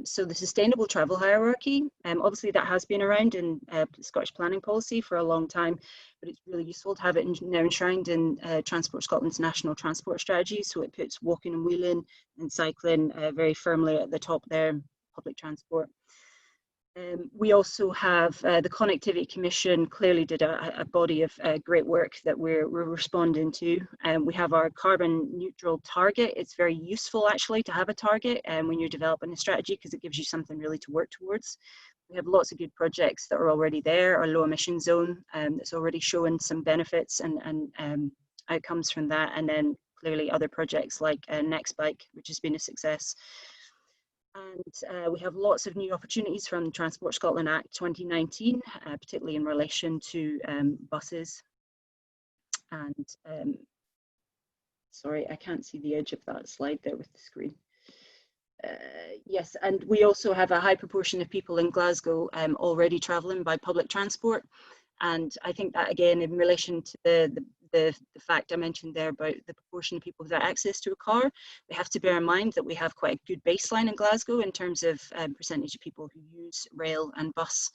so the sustainable travel hierarchy, obviously that has been around in Scottish planning policy for a long time, but it's really useful to have it now enshrined in Transport Scotland's national transport strategy. So it puts walking and wheeling and cycling very firmly at the top there, public transport. We also have the Connectivity Commission clearly did a body of great work that we're responding to. We have our carbon neutral target. It's very useful actually to have a target when you're developing a strategy, because it gives you something really to work towards. We have lots of good projects that are already there. Our low emission zone that's already showing some benefits and outcomes from that. And then clearly other projects like Next Bike, which has been a success. And we have lots of new opportunities from the Transport Scotland Act 2019, particularly in relation to buses. And sorry, I can't see the edge of that slide there with the screen. Yes, and we also have a high proportion of people in Glasgow already travelling by public transport. And I think that, again, in relation to the fact I mentioned there about the proportion of people without access to a car, we have to bear in mind that we have quite a good baseline in Glasgow in terms of percentage of people who use rail and bus,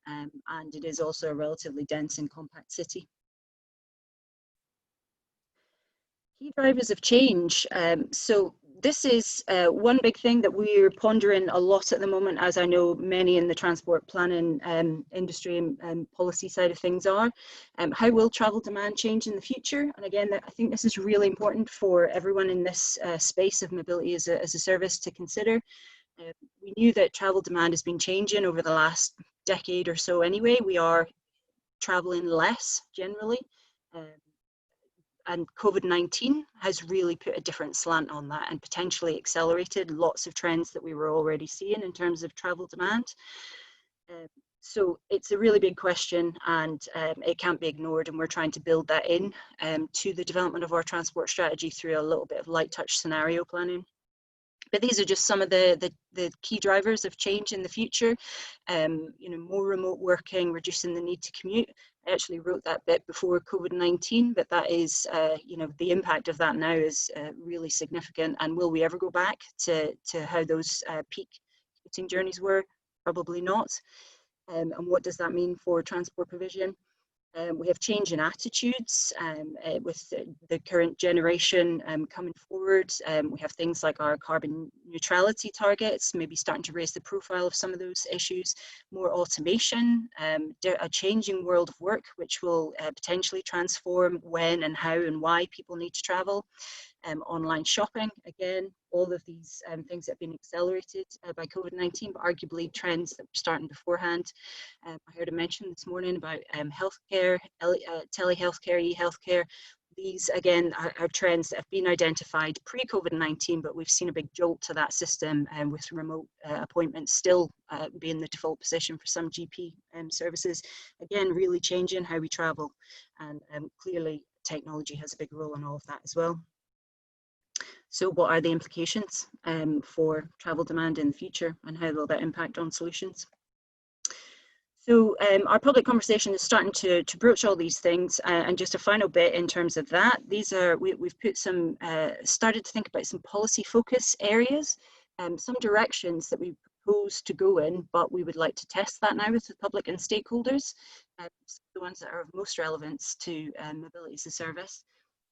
and it is also a relatively dense and compact city. Key drivers of change. So this is one big thing that we're pondering a lot at the moment, as I know many in the transport planning industry and policy side of things are. How will travel demand change in the future? And again, I think this is really important for everyone in this space of mobility as a service to consider. We knew that travel demand has been changing over the last decade or so anyway. We are traveling less generally. And COVID-19 has really put a different slant on that and potentially accelerated lots of trends that we were already seeing in terms of travel demand. So it's a really big question, and it can't be ignored, and we're trying to build that in to the development of our transport strategy through a little bit of light touch scenario planning. But these are just some of the key drivers of change in the future. You know, more remote working, reducing the need to commute. I actually wrote that bit before COVID-19, but that is, you know, the impact of that now is really significant. And will we ever go back to how those peak commuting journeys were? Probably not. And what does that mean for transport provision? We have change in attitudes with the current generation coming forward. We have things like our carbon neutrality targets, maybe starting to raise the profile of some of those issues, more automation, a changing world of work, which will potentially transform when and how and why people need to travel. Online shopping, again, all of these things that have been accelerated by COVID-19, but arguably trends that were starting beforehand. I heard a mention this morning about healthcare, telehealthcare, e-healthcare. These, again, are trends that have been identified pre-COVID-19, but we've seen a big jolt to that system with remote appointments still being the default position for some GP services. Again, really changing how we travel, and clearly technology has a big role in all of that as well. So what are the implications for travel demand in the future, and how will that impact on solutions? So our public conversation is starting to broach all these things, and just a final bit in terms of that, these are, we've put some, started to think about some policy focus areas, some directions that we propose to go in, but we would like to test that now with the public and stakeholders, the ones that are of most relevance to mobility as a service.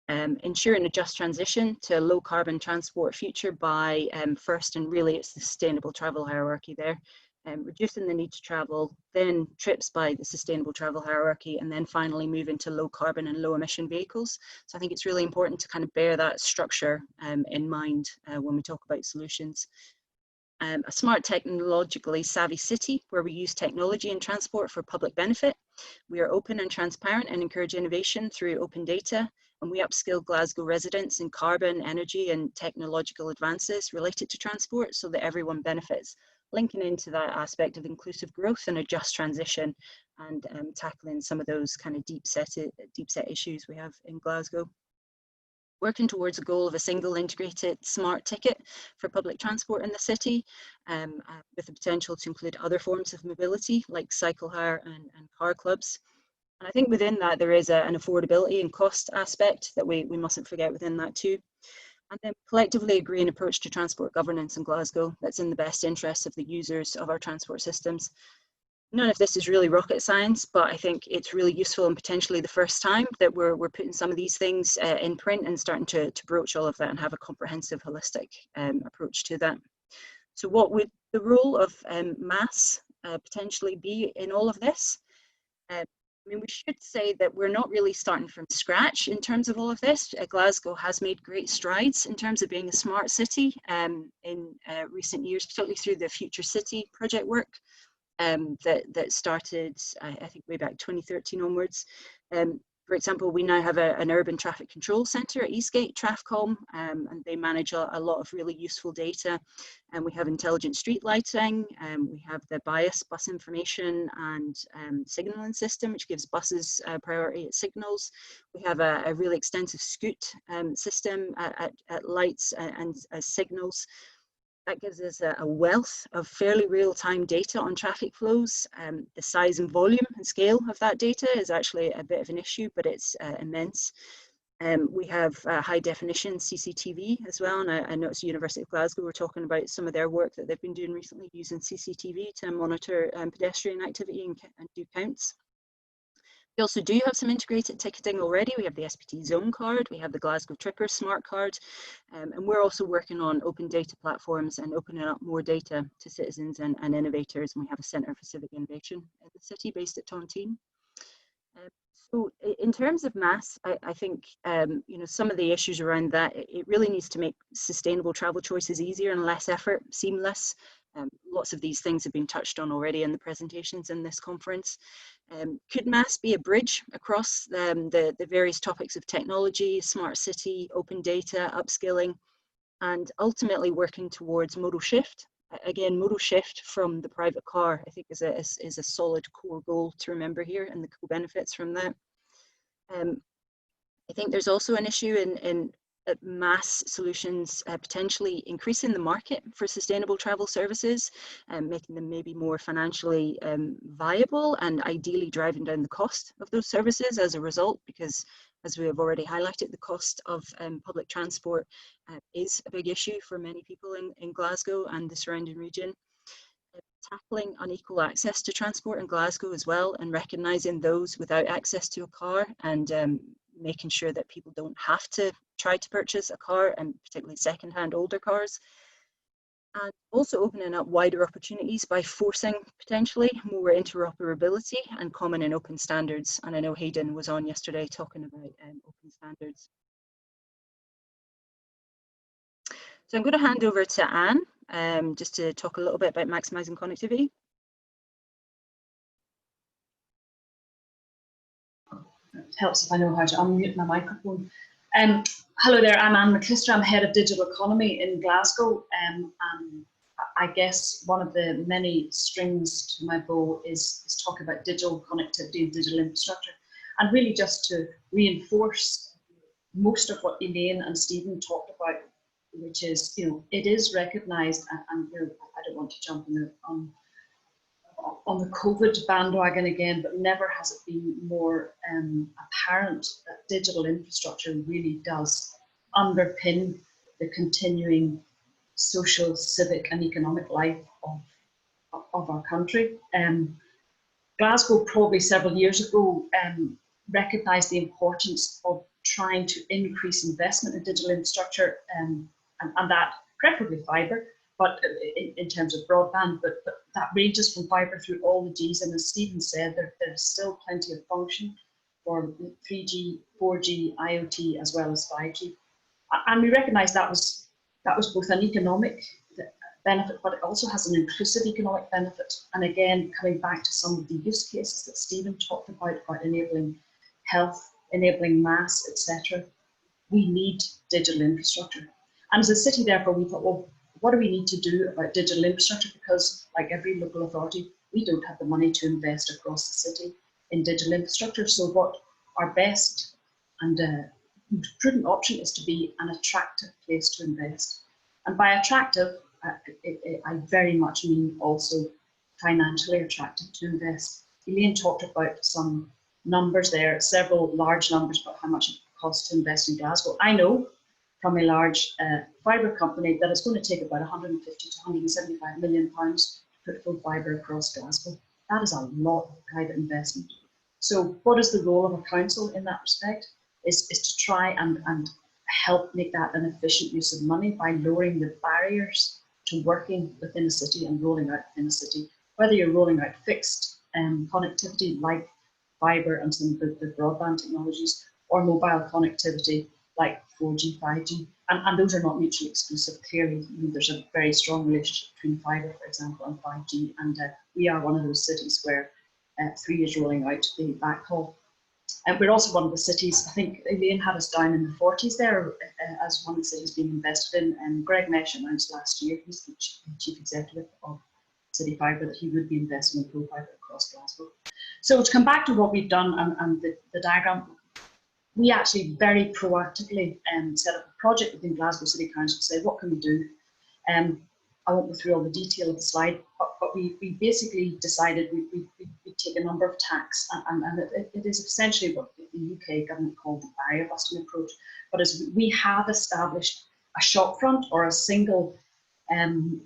Ensuring a just transition to a low carbon transport future by first, and really it's the sustainable travel hierarchy there, reducing the need to travel, then trips by the sustainable travel hierarchy, and then finally move into low carbon and low emission vehicles. So I think it's really important to kind of bear that structure in mind when we talk about solutions. A smart, technologically savvy city where we use technology and transport for public benefit. We are open and transparent and encourage innovation through open data, and we upskill Glasgow residents in carbon, energy and technological advances related to transport so that everyone benefits, linking into that aspect of inclusive growth and a just transition, and tackling some of those kind of deep set issues we have in Glasgow. Working towards a goal of a single integrated smart ticket for public transport in the city, with the potential to include other forms of mobility like cycle hire and car clubs. And I think within that there is an affordability and cost aspect that we mustn't forget within that too. And then collectively agree an approach to transport governance in Glasgow that's in the best interests of the users of our transport systems. None of this is really rocket science, but I think it's really useful and potentially the first time that we're putting some of these things in print and starting to broach all of that and have a comprehensive, holistic approach to that. So what would the role of MaaS potentially be in all of this? I mean, we should say that we're not really starting from scratch in terms of all of this. Glasgow has made great strides in terms of being a smart city in recent years, particularly through the Future City project work. That started, I think, way back 2013 onwards. For example, we now have an urban traffic control centre at Eastgate, Trafcom, and they manage a lot of really useful data. And we have intelligent street lighting, we have the bias bus information and signalling system, which gives buses priority at signals. We have a really extensive scoot system at lights and signals. That gives us a wealth of fairly real-time data on traffic flows. The size and volume and scale of that data is actually a bit of an issue, but it's immense. We have high-definition CCTV as well, and I noticed the University of Glasgow were talking about some of their work that they've been doing recently using CCTV to monitor pedestrian activity and do counts. We also do have some integrated ticketing already. We have the SPT Zone card, we have the Glasgow Tripper smart card, and we're also working on open data platforms and opening up more data to citizens and innovators. And we have a Centre for Civic Innovation in the city based at Tontine. So in terms of MaaS, I think you know, some of the issues around that, it really needs to make sustainable travel choices easier and less effort, seamless. Lots of these things have been touched on already in the presentations in this conference. Could MaaS be a bridge across the various topics of technology, smart city, open data, upskilling, and ultimately working towards modal shift? Again, modal shift from the private car, I think, is a solid core goal to remember here, and the co-benefits from that. I think there's also an issue in MaaS solutions potentially increasing the market for sustainable travel services and making them maybe more financially viable, and ideally driving down the cost of those services as a result, because as we have already highlighted, the cost of public transport is a big issue for many people in Glasgow and the surrounding region. tackling unequal access to transport in Glasgow as well, and recognising those without access to a car, and making sure that people don't have to try to purchase a car, and particularly second-hand older cars. And also opening up wider opportunities by forcing potentially more interoperability and common and open standards. And I know Hayden was on yesterday talking about open standards. So I'm going to hand over to Anne just to talk a little bit about maximising connectivity. It helps if I know how to unmute my microphone. Hello there, I'm Anne McClister. I'm Head of Digital Economy in Glasgow. And I guess one of the many strings to my bow is talk about digital connectivity and digital infrastructure. And really just to reinforce most of what Elaine and Stephen talked about, which is, it is recognised, and I don't want to jump on the COVID bandwagon again, but never has it been more apparent that digital infrastructure really does underpin the continuing social, civic and economic life of our country. Glasgow probably several years ago recognised the importance of trying to increase investment in digital infrastructure, and that preferably fibre, but in terms of broadband, but that ranges from fibre through all the Gs, and as Stephen said, there's still plenty of function for 3G, 4G, IoT, as well as 5G. And we recognise that was both an economic benefit, but it also has an inclusive economic benefit. And again, coming back to some of the use cases that Stephen talked about enabling health, enabling MaaS, etc. We need digital infrastructure. And as a city, therefore, we thought, well, what do we need to do about digital infrastructure? Because like every local authority, we don't have the money to invest across the city in digital infrastructure. So what our best and prudent option is to be an attractive place to invest. And by attractive, I very much mean also financially attractive to invest. Elaine talked about some numbers there, several large numbers about how much it costs to invest in Glasgow. I know from a large fibre company that it's going to take about 150 to 175 million pounds to put full fibre across Glasgow. That is a lot of private investment. So what is the role of a council in that respect? Is to try and help make that an efficient use of money by lowering the barriers to working within a city and rolling out within a city. Whether you're rolling out fixed connectivity like fibre and some of the broadband technologies, or mobile connectivity like 4G, 5G, and those are not mutually exclusive. Clearly, there's a very strong relationship between fibre, for example, and 5G, and we are one of those cities where 3 is rolling out the backhaul. And we're also one of the cities, I think Elaine had us down in the 40s there as one of the cities being invested in, and Greg Mesh announced last year, he's the chief executive of City Fibre, that he would be investing in pro-fibre across Glasgow. So to come back to what we've done and the diagram, we actually very proactively set up a project within Glasgow City Council to say, what can we do? I won't go through all the detail of the slide, but we basically decided we'd take a number of tacks, and it is essentially what the UK government called the barrier busting approach. But as we have established a shopfront or a single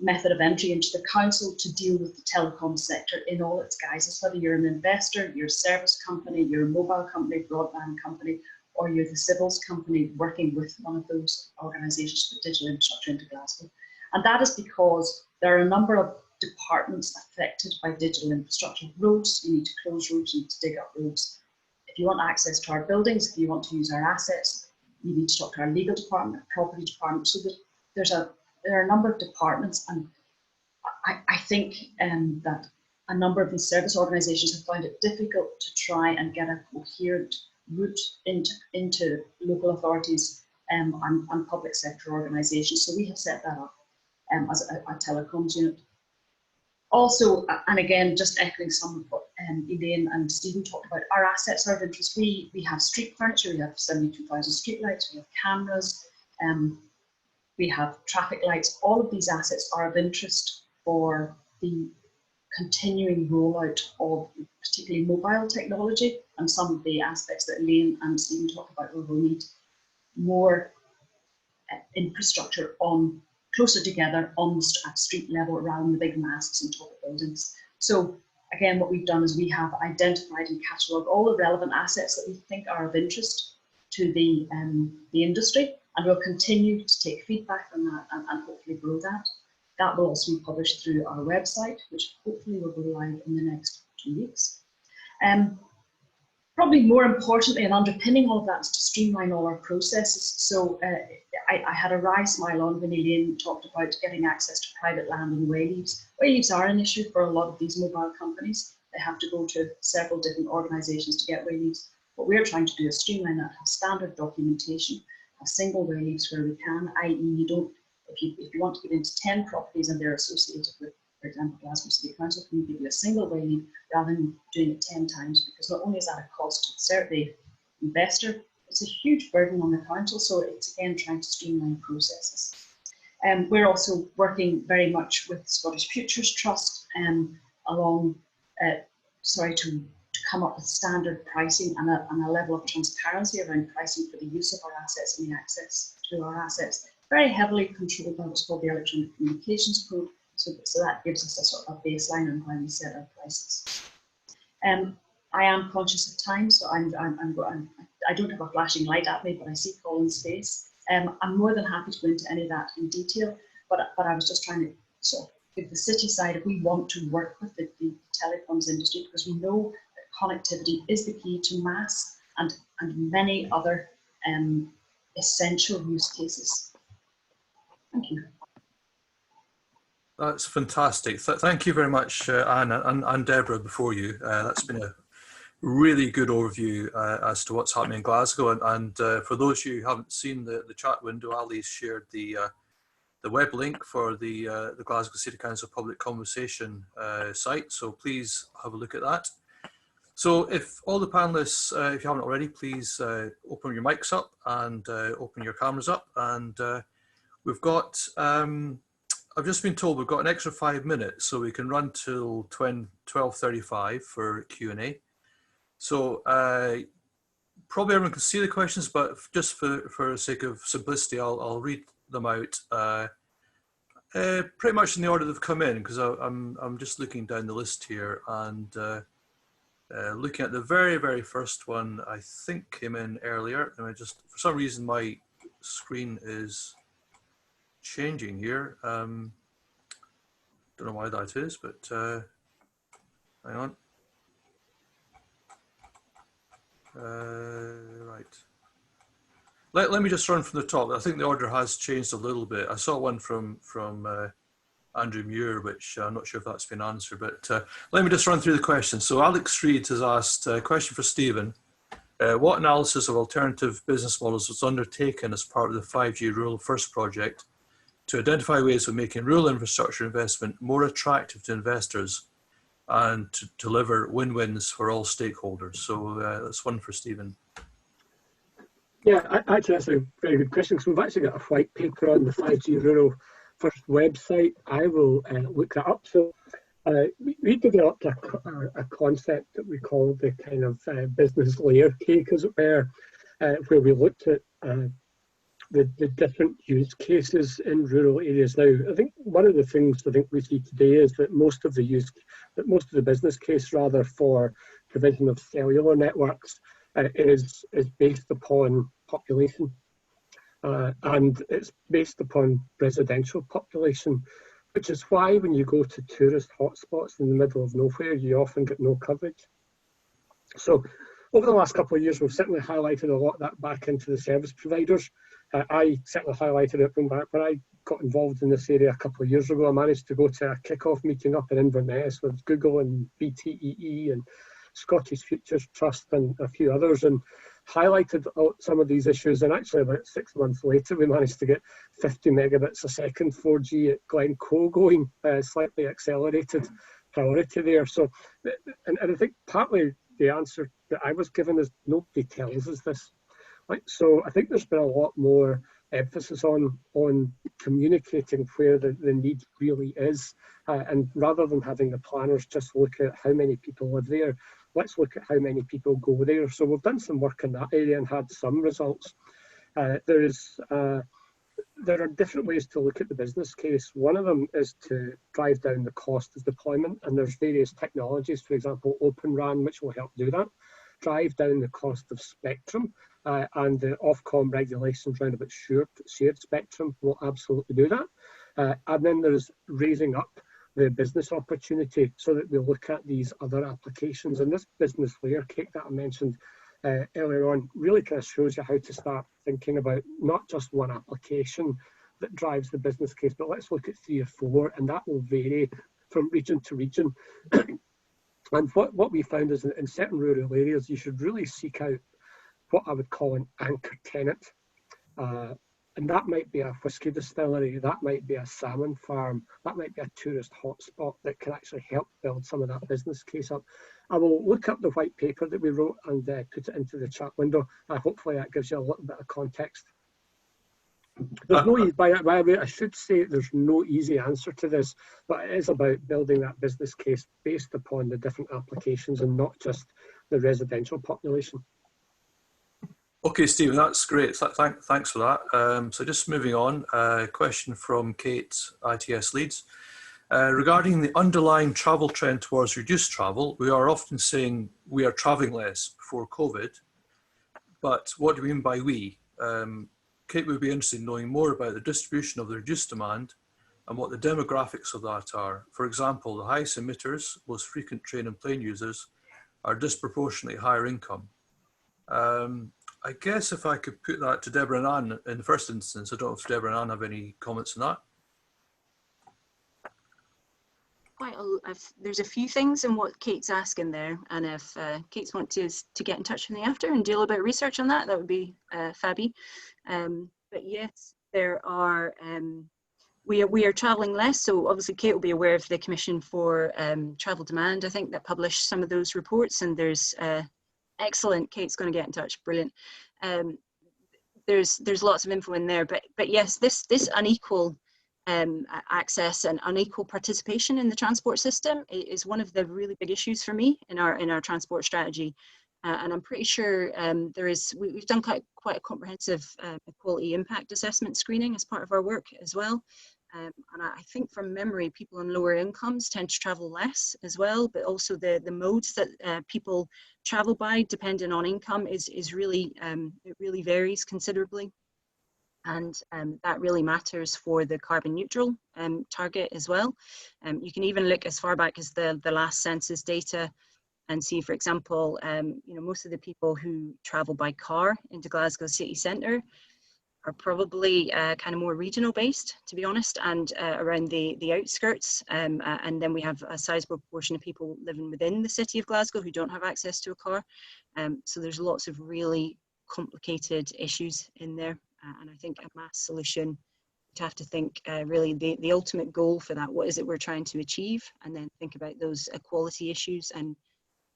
method of entry into the council to deal with the telecom sector in all its guises, whether you're an investor, you're a service company, you're a mobile company, broadband company, or you're the civils company working with one of those organisations to put digital infrastructure into Glasgow. And that is because there are a number of departments affected by digital infrastructure. Roads, you need to close roads, you need to dig up roads. If you want access to our buildings, if you want to use our assets, you need to talk to our legal department, property department. So that there are a number of departments, and I think that a number of these service organisations have found it difficult to try and get a coherent route into local authorities and public sector organisations. So we have set that up as a telecoms unit. Also, and again, just echoing some of what Elaine and Stephen talked about, our assets are of interest. We have street furniture, we have 72,000 street lights, we have cameras, we have traffic lights. All of these assets are of interest for the continuing rollout of particularly mobile technology, and some of the aspects that Elaine and Stephen talked about where we'll need more infrastructure on closer together at street level around the big masts and top of buildings. So again, what we've done is we have identified and catalogued all the relevant assets that we think are of interest to the industry, and we'll continue to take feedback on that and hopefully grow that. That will also be published through our website, which hopefully will go live in the next 2 weeks. Probably more importantly, and underpinning all of that, is to streamline all our processes. So I had a wry smile on when Elaine talked about getting access to private land and wayleaves. Wayleaves are an issue for a lot of these mobile companies. They have to go to several different organisations to get wayleaves. What we're trying to do is streamline that, have standard documentation, have single wayleaves where we can, i.e. you don't, if you want to get into 10 properties and they're associated with, for example, Glasgow City Council, can give you a single wayleave rather than doing it 10 times, because not only is that a cost to the investor, it's a huge burden on the council. So it's again trying to streamline processes. We're also working very much with Scottish Futures Trust to come up with standard pricing and a level of transparency around pricing for the use of our assets and the access to our assets, very heavily controlled by what's called the Electronic Communications Code. So that gives us a sort of baseline on how we set our prices. I am conscious of time, so I don't have a flashing light at me, but I see Colin's face. I'm more than happy to go into any of that in detail, but I was just trying to sort of give the city side, if we want to work with the telecoms industry, because we know that connectivity is the key to MaaS and many other essential use cases. Thank you. That's fantastic. Thank you very much, Anna and Deborah before you. That's been a really good overview as to what's happening in Glasgow. And for those of you who haven't seen the chat window, Ali's shared the web link for the Glasgow City Council Public Conversation site. So please have a look at that. So if all the panelists, if you haven't already, please open your mics up and open your cameras up. And we've got, I've just been told we've got an extra 5 minutes, so we can run till 12:35 for Q&A. So probably everyone can see the questions, but just for the sake of simplicity, I'll read them out pretty much in the order they've come in, because I'm just looking down the list here and looking at the very first one. I think came in earlier, and for some reason my screen is changing here. Don't know why that is, but hang on. Right. Let me just run from the top. I think the order has changed a little bit. I saw one from Andrew Muir, which I'm not sure if that's been answered, but let me just run through the questions. So Alex Reed has asked a question for Stephen. What analysis of alternative business models was undertaken as part of the 5G Rural First project to identify ways of making rural infrastructure investment more attractive to investors and to deliver win-wins for all stakeholders? So that's one for Stephen. Yeah, actually that's a very good question, because we've actually got a white paper on the 5G Rural First website. I will look that up. So we developed a concept that we call the kind of business layer cake, as it were, where we looked at the different use cases in rural areas. Now, I think one of the things I think we see today is that most of the business case rather for provision of cellular networks is based upon population, and it's based upon residential population, which is why when you go to tourist hotspots in the middle of nowhere, you often get no coverage. So over the last couple of years, we've certainly highlighted a lot of that back into the service providers. I certainly highlighted it from back when I got involved in this area a couple of years ago. I managed to go to a kick-off meeting up in Inverness with Google and BTEE and Scottish Futures Trust and a few others, and highlighted some of these issues. And actually about 6 months later, we managed to get 50 megabits a second 4G at Glencoe going, slightly accelerated priority there. So, and I think partly the answer that I was given is nobody tells us this. Right? So I think there's been a lot more emphasis on communicating where the need really is, and rather than having the planners just look at how many people live there, let's look at how many people go there. So we've done some work in that area and had some results. There is there are different ways to look at the business case. One of them is to drive down the cost of deployment, and there's various technologies, for example, Open RAN, which will help do that. Drive down the cost of spectrum, and the Ofcom regulations around about shared spectrum will absolutely do that. And then there's raising up the business opportunity so that we look at these other applications. And this business layer cake that I mentioned earlier on really kind of shows you how to start thinking about not just one application that drives the business case, but let's look at 3 or 4, and that will vary from region to region. And what we found is that in certain rural areas, you should really seek out what I would call an anchor tenant. And that might be a whisky distillery, that might be a salmon farm, that might be a tourist hotspot that can actually help build some of that business case up. I will look up the white paper that we wrote and put it into the chat window. Hopefully that gives you a little bit of context. There's no, by the way, I should say there's no easy answer to this, but it is about building that business case based upon the different applications and not just the residential population. Okay, Stephen, that's great. Thanks for that. So just moving on, a question from Kate, ITS Leeds. Regarding the underlying travel trend towards reduced travel, we are often saying we are travelling less before COVID, but what do we mean by we? Kate would be interested in knowing more about the distribution of the reduced demand and what the demographics of that are. For example, the highest emitters, most frequent train and plane users, are disproportionately higher income. I guess if I could put that to Deborah and Anne in the first instance, I don't know if Deborah and Anne have any comments on that. There's a few things in what Kate's asking there, and if Kate's want to get in touch with me after and do a little bit of research on that, that would be fabby. But yes, there are. We are travelling less, so obviously Kate will be aware of the Commission for Travel Demand, I think, that published some of those reports, and there's excellent. Kate's going to get in touch. Brilliant. There's lots of info in there, but yes, this unequal access and unequal participation in the transport system is one of the really big issues for me in our transport strategy. And I'm pretty sure we've done quite a comprehensive equality impact assessment screening as part of our work as well. And I think from memory, people on lower incomes tend to travel less as well, but also the modes that people travel by, depending on income, is really, it really varies considerably. And that really matters for the carbon neutral target as well. You can even look as far back as the last census data and see, for example, most of the people who travel by car into Glasgow city centre are probably kind of more regional based, to be honest, and around the outskirts. And then we have a sizable proportion of people living within the city of Glasgow who don't have access to a car. So there's lots of really complicated issues in there. And I think a MaaS solution would have to think really the ultimate goal for that. What is it we're trying to achieve? And then think about those equality issues and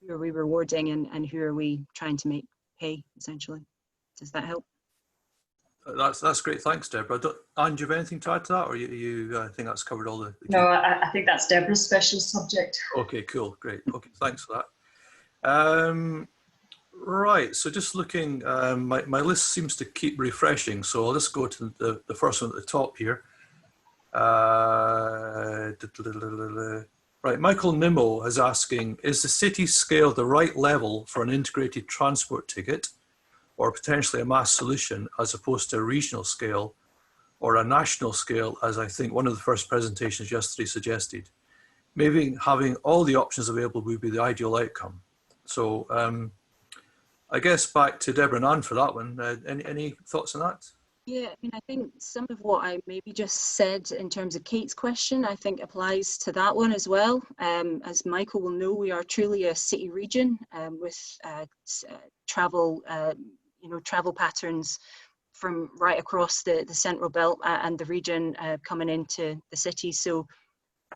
who are we rewarding and who are we trying to make pay, essentially. Does that help? That's great. Thanks, Deborah. Anne, do you have anything to add to that, or you think that's covered all the No, I think that's Deborah's special subject. Okay, cool, great. Okay, thanks for that. Right, so just looking, my list seems to keep refreshing, so I'll just go to the first one at the top here. Right, Michael Nimmo is asking, is the city scale the right level for an integrated transport ticket, or potentially a MaaS solution, as opposed to a regional scale or a national scale, as I think one of the first presentations yesterday suggested? Maybe having all the options available would be the ideal outcome. So I guess back to Deborah and Anne for that one. Any thoughts on that? Yeah, I mean, I think some of what I maybe just said in terms of Kate's question, I think applies to that one as well. As Michael will know, we are truly a city region with travel patterns from right across the central belt and the region coming into the city. So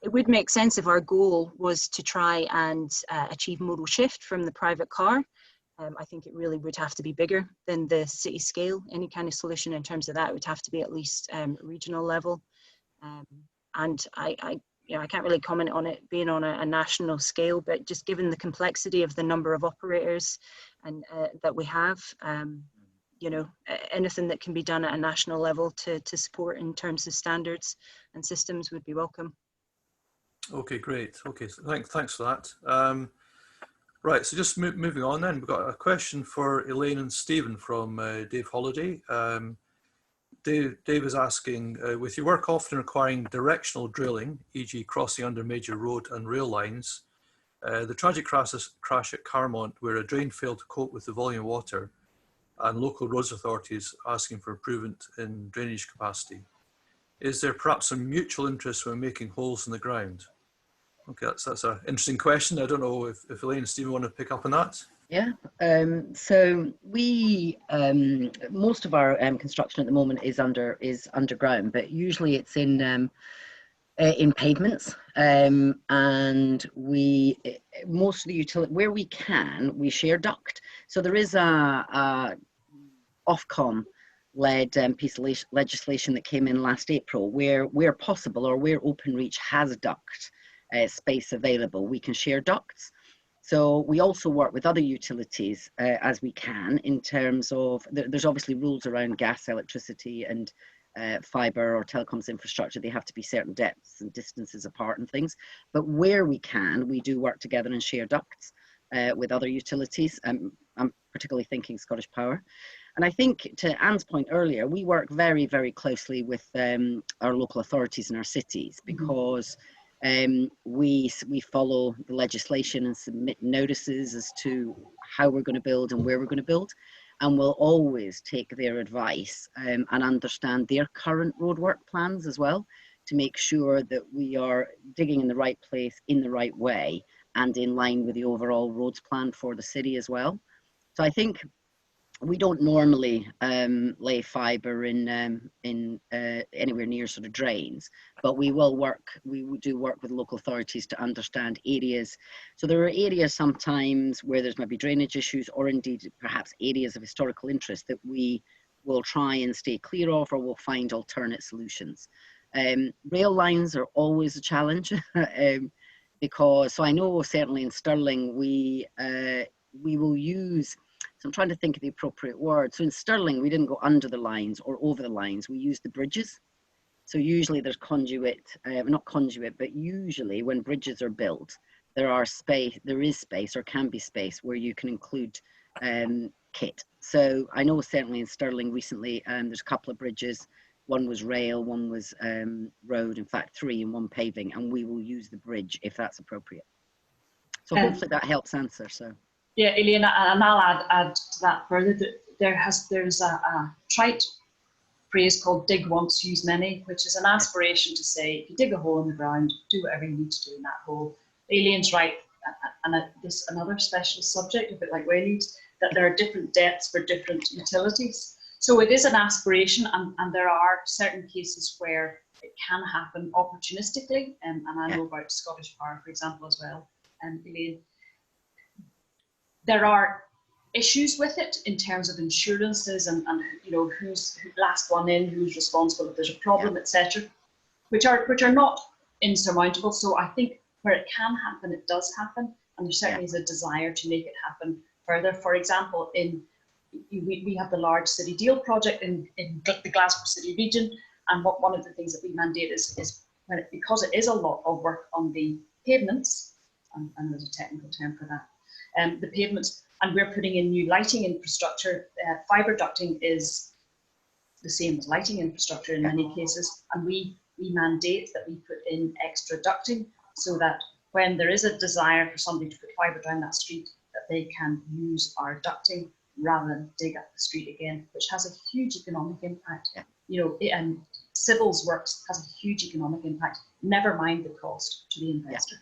it would make sense if our goal was to try and achieve modal shift from the private car. I think it really would have to be bigger than the city scale. Any kind of solution in terms of that would have to be at least regional level. And I can't really comment on it being on a national scale, but just given the complexity of the number of operators and that we have, you know, anything that can be done at a national level to support in terms of standards and systems would be welcome. Okay, great. Okay, so thanks for that. Right, so just moving on then, we've got a question for Elaine and Stephen from Dave Holliday. Dave is asking, with your work often requiring directional drilling, e.g. crossing under major road and rail lines, the tragic crash at Carmont, where a drain failed to cope with the volume of water, and local roads authorities asking for improvement in drainage capacity. Is there perhaps some mutual interest when making holes in the ground? Okay, that's an interesting question. I don't know if Elaine and Stephen want to pick up on that. Yeah, so we, most of our construction at the moment is underground, but usually it's in pavements, and we, most of the utility, where we can, we share duct. So there is a Ofcom led piece of legislation that came in last April where possible, or where Openreach has duct space available, we can share ducts. So we also work with other utilities as we can, in terms of, there's obviously rules around gas, electricity and fibre or telecoms infrastructure. They have to be certain depths and distances apart and things. But where we can, we do work together and share ducts with other utilities. I'm particularly thinking Scottish Power. And I think, to Anne's point earlier, we work very, very closely with our local authorities in our cities, because we follow the legislation and submit notices as to how we're going to build and where we're going to build, and we'll always take their advice and understand their current roadwork plans as well, to make sure that we are digging in the right place in the right way and in line with the overall roads plan for the city as well. So I think we don't normally lay fibre in anywhere near sort of drains, but we will work, we do work with local authorities to understand areas. So there are areas sometimes where there's maybe drainage issues, or indeed perhaps areas of historical interest, that we will try and stay clear of, or we'll find alternate solutions. Rail lines are always a challenge, because, so I know certainly in Stirling we will use, so I'm trying to think of the appropriate word. So in Stirling, we didn't go under the lines or over the lines. We used the bridges. So usually there's conduit, not conduit, but usually when bridges are built, there is space or can be space where you can include kit. So I know certainly in Stirling recently, there's a couple of bridges. One was rail, one was road, in fact 3 and 1 paving, and we will use the bridge if that's appropriate. So hopefully that helps answer. So. Yeah, Elaine, and I'll add to that further that there's a trite phrase called dig once, use many, which is an aspiration to say, if you dig a hole in the ground, do whatever you need to do in that hole. Elaine's right, and this another special subject, a bit like wayleaves, that there are different depths for different utilities. So it is an aspiration, and there are certain cases where it can happen opportunistically, and I know about Scottish Power, for example, as well, Elaine. There are issues with it in terms of insurances and you know, who's last one in, who's responsible if there's a problem, etc., which are not insurmountable. So I think where it can happen, it does happen, and there certainly is a desire to make it happen further. For example, we have the large City Deal project in the Glasgow City region, and one of the things that we mandate is because it is a lot of work on the pavements, and there's a technical term for that. The pavements, and we're putting in new lighting infrastructure. Fibre ducting is the same as lighting infrastructure in many cases, and we mandate that we put in extra ducting so that when there is a desire for somebody to put fibre down that street, that they can use our ducting rather than dig up the street again, which has a huge economic impact. You know, and civils works has a huge economic impact, never mind the cost to the investor.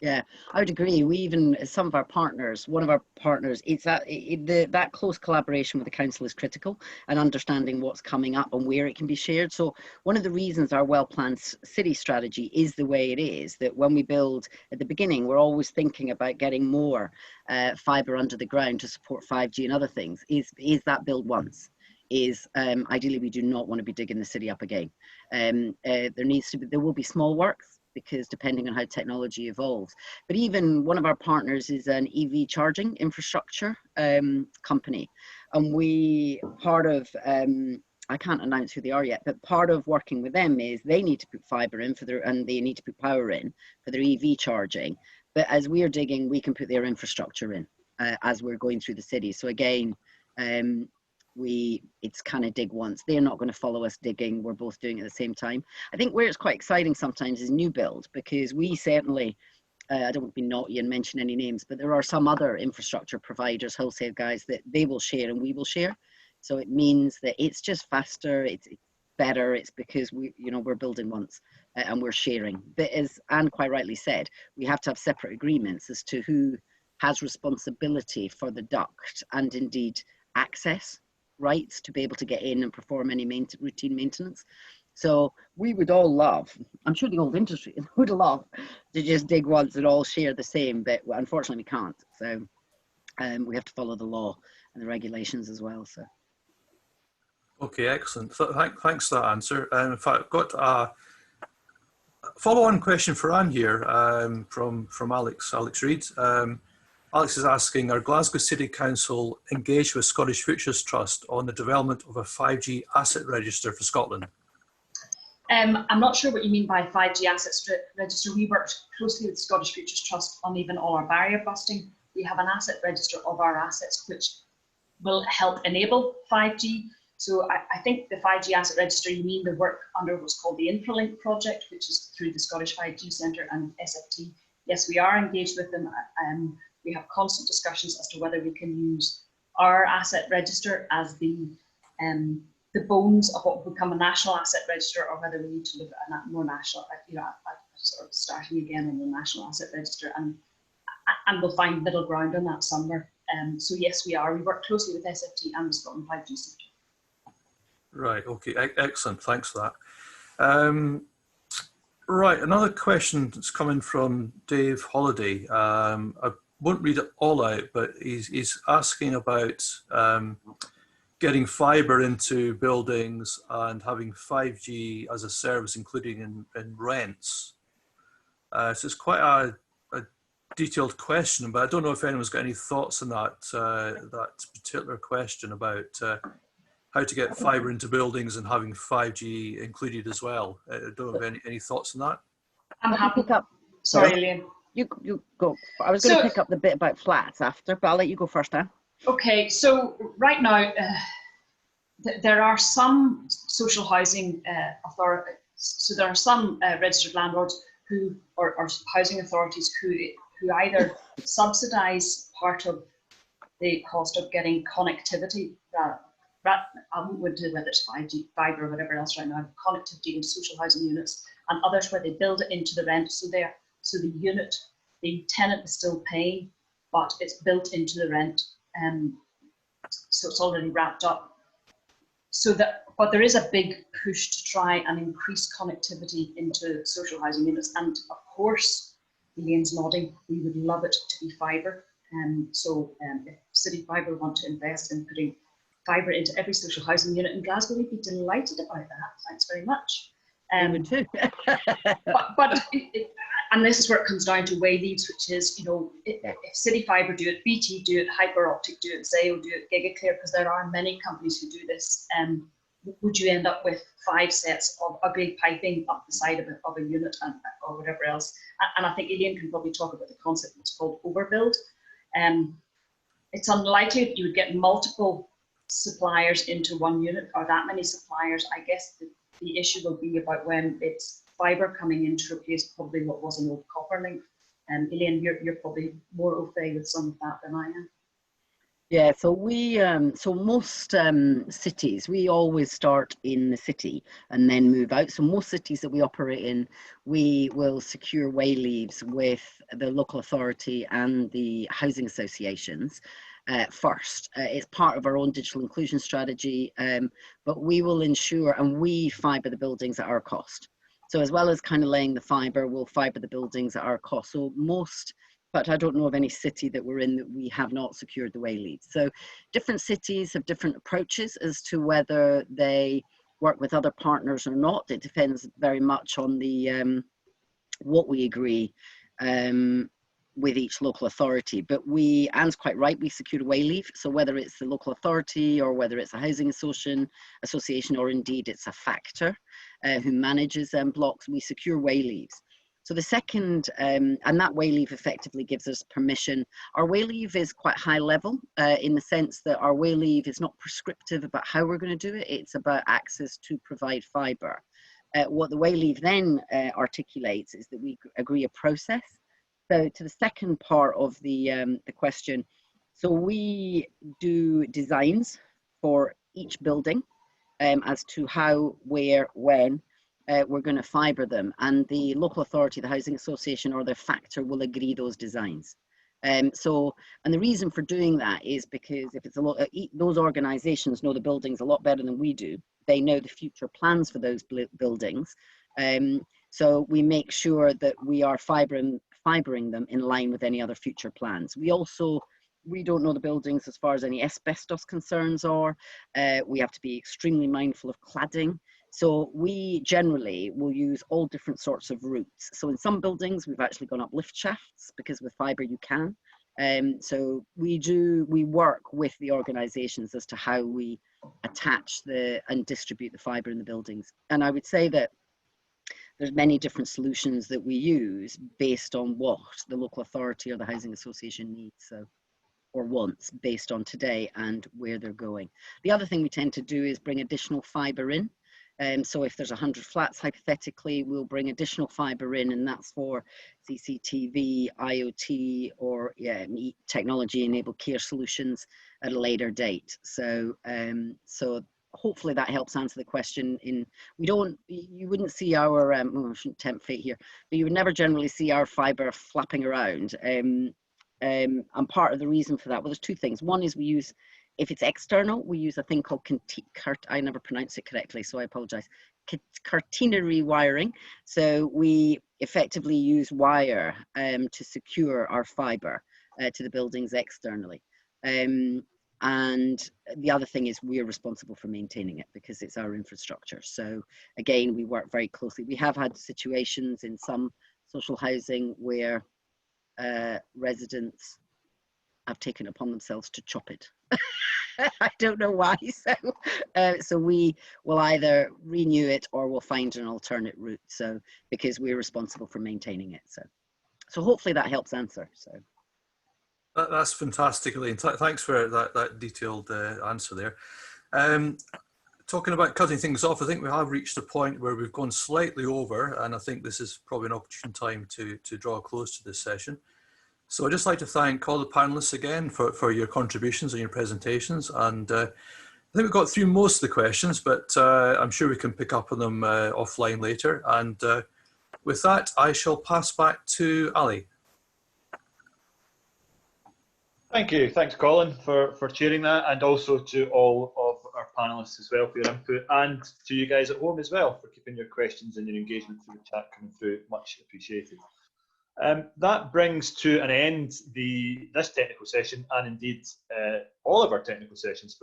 Yeah, I would agree. We even, some of our partners, one of our partners, it's that close collaboration with the council is critical, and understanding what's coming up and where it can be shared. So one of the reasons our well-planned city strategy is the way it is, that when we build at the beginning, we're always thinking about getting more fibre under the ground to support 5G and other things, is that build once. Ideally we do not want to be digging the city up again. There will be small works, because depending on how technology evolves. But even one of our partners is an EV charging infrastructure company. And part of, I can't announce who they are yet, but part of working with them is they need to put fibre in and they need to put power in for their EV charging. But as we're digging, we can put their infrastructure in as we're going through the city. So again, it's kind of dig once. They're not going to follow us digging. We're both doing it at the same time. I think where it's quite exciting sometimes is new build, because we certainly, I don't want to be naughty and mention any names, but there are some other infrastructure providers, wholesale guys, that they will share and we will share. So it means that it's just faster, it's better. It's because we're building once and we're sharing. But as Anne quite rightly said, we have to have separate agreements as to who has responsibility for the duct and indeed access rights to be able to get in and perform any routine maintenance. So we would all love, I'm sure the old industry would love to just dig once and all share the same, but unfortunately we can't. So we have to follow the law and the regulations as well. So. Okay, excellent. Thanks for that answer. In fact, I've got a follow-on question for Anne here from Alex Reid. Alex is asking, are Glasgow City Council engaged with Scottish Futures Trust on the development of a 5G asset register for Scotland? I'm not sure what you mean by 5G assets register. We worked closely with Scottish Futures Trust on even all our barrier busting. We have an asset register of our assets which will help enable 5G. So I think the 5G asset register, you mean the work under what's called the Infralink project, which is through the Scottish 5G Centre and SFT. Yes, we are engaged with them. We have constant discussions as to whether we can use our asset register as the bones of what will become a national asset register, or whether we need to look at a more national, sort of starting again on the national asset register, and we'll find middle ground on that somewhere. So yes, we are. We work closely with SFT and the Scotland 5G Centre. Right, okay, excellent, thanks for that. Right, another question that's coming from Dave Holliday. I won't read it all out, but he's asking about getting fibre into buildings and having 5G as a service, including in rents. So it's quite a detailed question, but I don't know if anyone's got any thoughts on that particular question about how to get fibre into buildings and having 5G included as well. I don't have any thoughts on that. I'm happy to pick up. Sorry, Liam. You go. I was going to pick up the bit about flats after, but I'll let you go first, Anne. Okay, so right now there are some social housing authorities. So there are some registered landlords who, or housing authorities who either subsidise part of the cost of getting connectivity. I won't go into whether it's 5G, fibre, or whatever else right now, connectivity in social housing units, and others where they build it into the rent. So the unit, the tenant is still paying, but it's built into the rent, so it's already wrapped up. But there is a big push to try and increase connectivity into social housing units, and of course, Elaine's nodding, we would love it to be fibre. So if City Fibre want to invest in putting fibre into every social housing unit in Glasgow, we'd be delighted about that. Thanks very much. We would too. And this is where it comes down to way leads, which is, if City Fibre do it, BT do it, Hyperoptic do it, Zayo do it, GigaClear, because there are many companies who do this, would you end up with 5 sets of ugly piping up the side of a unit or whatever else? And I think Elaine can probably talk about the concept that's called overbuild. It's unlikely that you would get multiple suppliers into one unit, or that many suppliers. I guess the issue will be about when it's fibre coming in to replace probably what was an old copper link. Elaine, you're probably more au fait with some of that than I am. Yeah, so most cities, we always start in the city and then move out. So most cities that we operate in, we will secure way leaves with the local authority and the housing associations first. It's part of our own digital inclusion strategy, but we will ensure, and we fibre the buildings at our cost. So as well as kind of laying the fibre, we'll fibre the buildings at our cost. So but I don't know of any city that we're in that we have not secured the way leads. So different cities have different approaches as to whether they work with other partners or not. It depends very much on the what we agree with each local authority. But Anne's quite right, we secure a way leave. So whether it's the local authority or whether it's a housing association or indeed it's a factor who manages blocks, we secure way leaves. So the second, and that way leave effectively gives us permission. Our way leave is quite high level in the sense that our way leave is not prescriptive about how we're going to do it. It's about access to provide fibre. What the way leave then articulates is that we agree a process. So to the second part of the question, so we do designs for each building as to how, where, when we're going to fibre them, and the local authority, the housing association or their factor will agree those designs. And the reason for doing that is because if it's a lot, those organisations know the buildings a lot better than we do. They know the future plans for those buildings. So we make sure that we are fibring them in line with any other future plans. We don't know the buildings as far as any asbestos concerns are. We have to be extremely mindful of cladding. So we generally will use all different sorts of routes. So in some buildings, we've actually gone up lift shafts because with fibre you can. So we work with the organisations as to how we attach and distribute the fibre in the buildings. And I would say that there's many different solutions that we use based on what the local authority or the housing association needs or wants based on today and where they're going. The other thing we tend to do is bring additional fibre in. So if there's 100 flats, hypothetically, we'll bring additional fibre in, and that's for CCTV, IoT, or technology-enabled care solutions at a later date. So, so hopefully that helps answer the question. You wouldn't see our, I shouldn't tempt fate here, but you would never generally see our fibre flapping around. And part of the reason for that, well, there's two things. One is if it's external, we use a thing called I never pronounce it correctly, so I apologize. Catenary wiring. So we effectively use wire to secure our fibre to the buildings externally. And the other thing is we're responsible for maintaining it because it's our infrastructure. So again, we work very closely. We have had situations in some social housing where residents have taken upon themselves to chop it. I don't know why. So we will either renew it or we'll find an alternate route. So because we're responsible for maintaining it. So hopefully that helps answer. So that's fantastic, Elaine. Thanks for that detailed answer there. Talking about cutting things off, I think we have reached a point where we've gone slightly over, and I think this is probably an opportune time to draw a close to this session. So I'd just like to thank all the panelists again for your contributions and your presentations. And I think we've got through most of the questions, but I'm sure we can pick up on them offline later. And with that, I shall pass back to Ali. Thank you. Thanks, Colin, for chairing that, and also to all of our panelists as well for your input, and to you guys at home as well for keeping your questions and your engagement through the chat coming through. Much appreciated. That brings to an end this technical session, and indeed all of our technical sessions for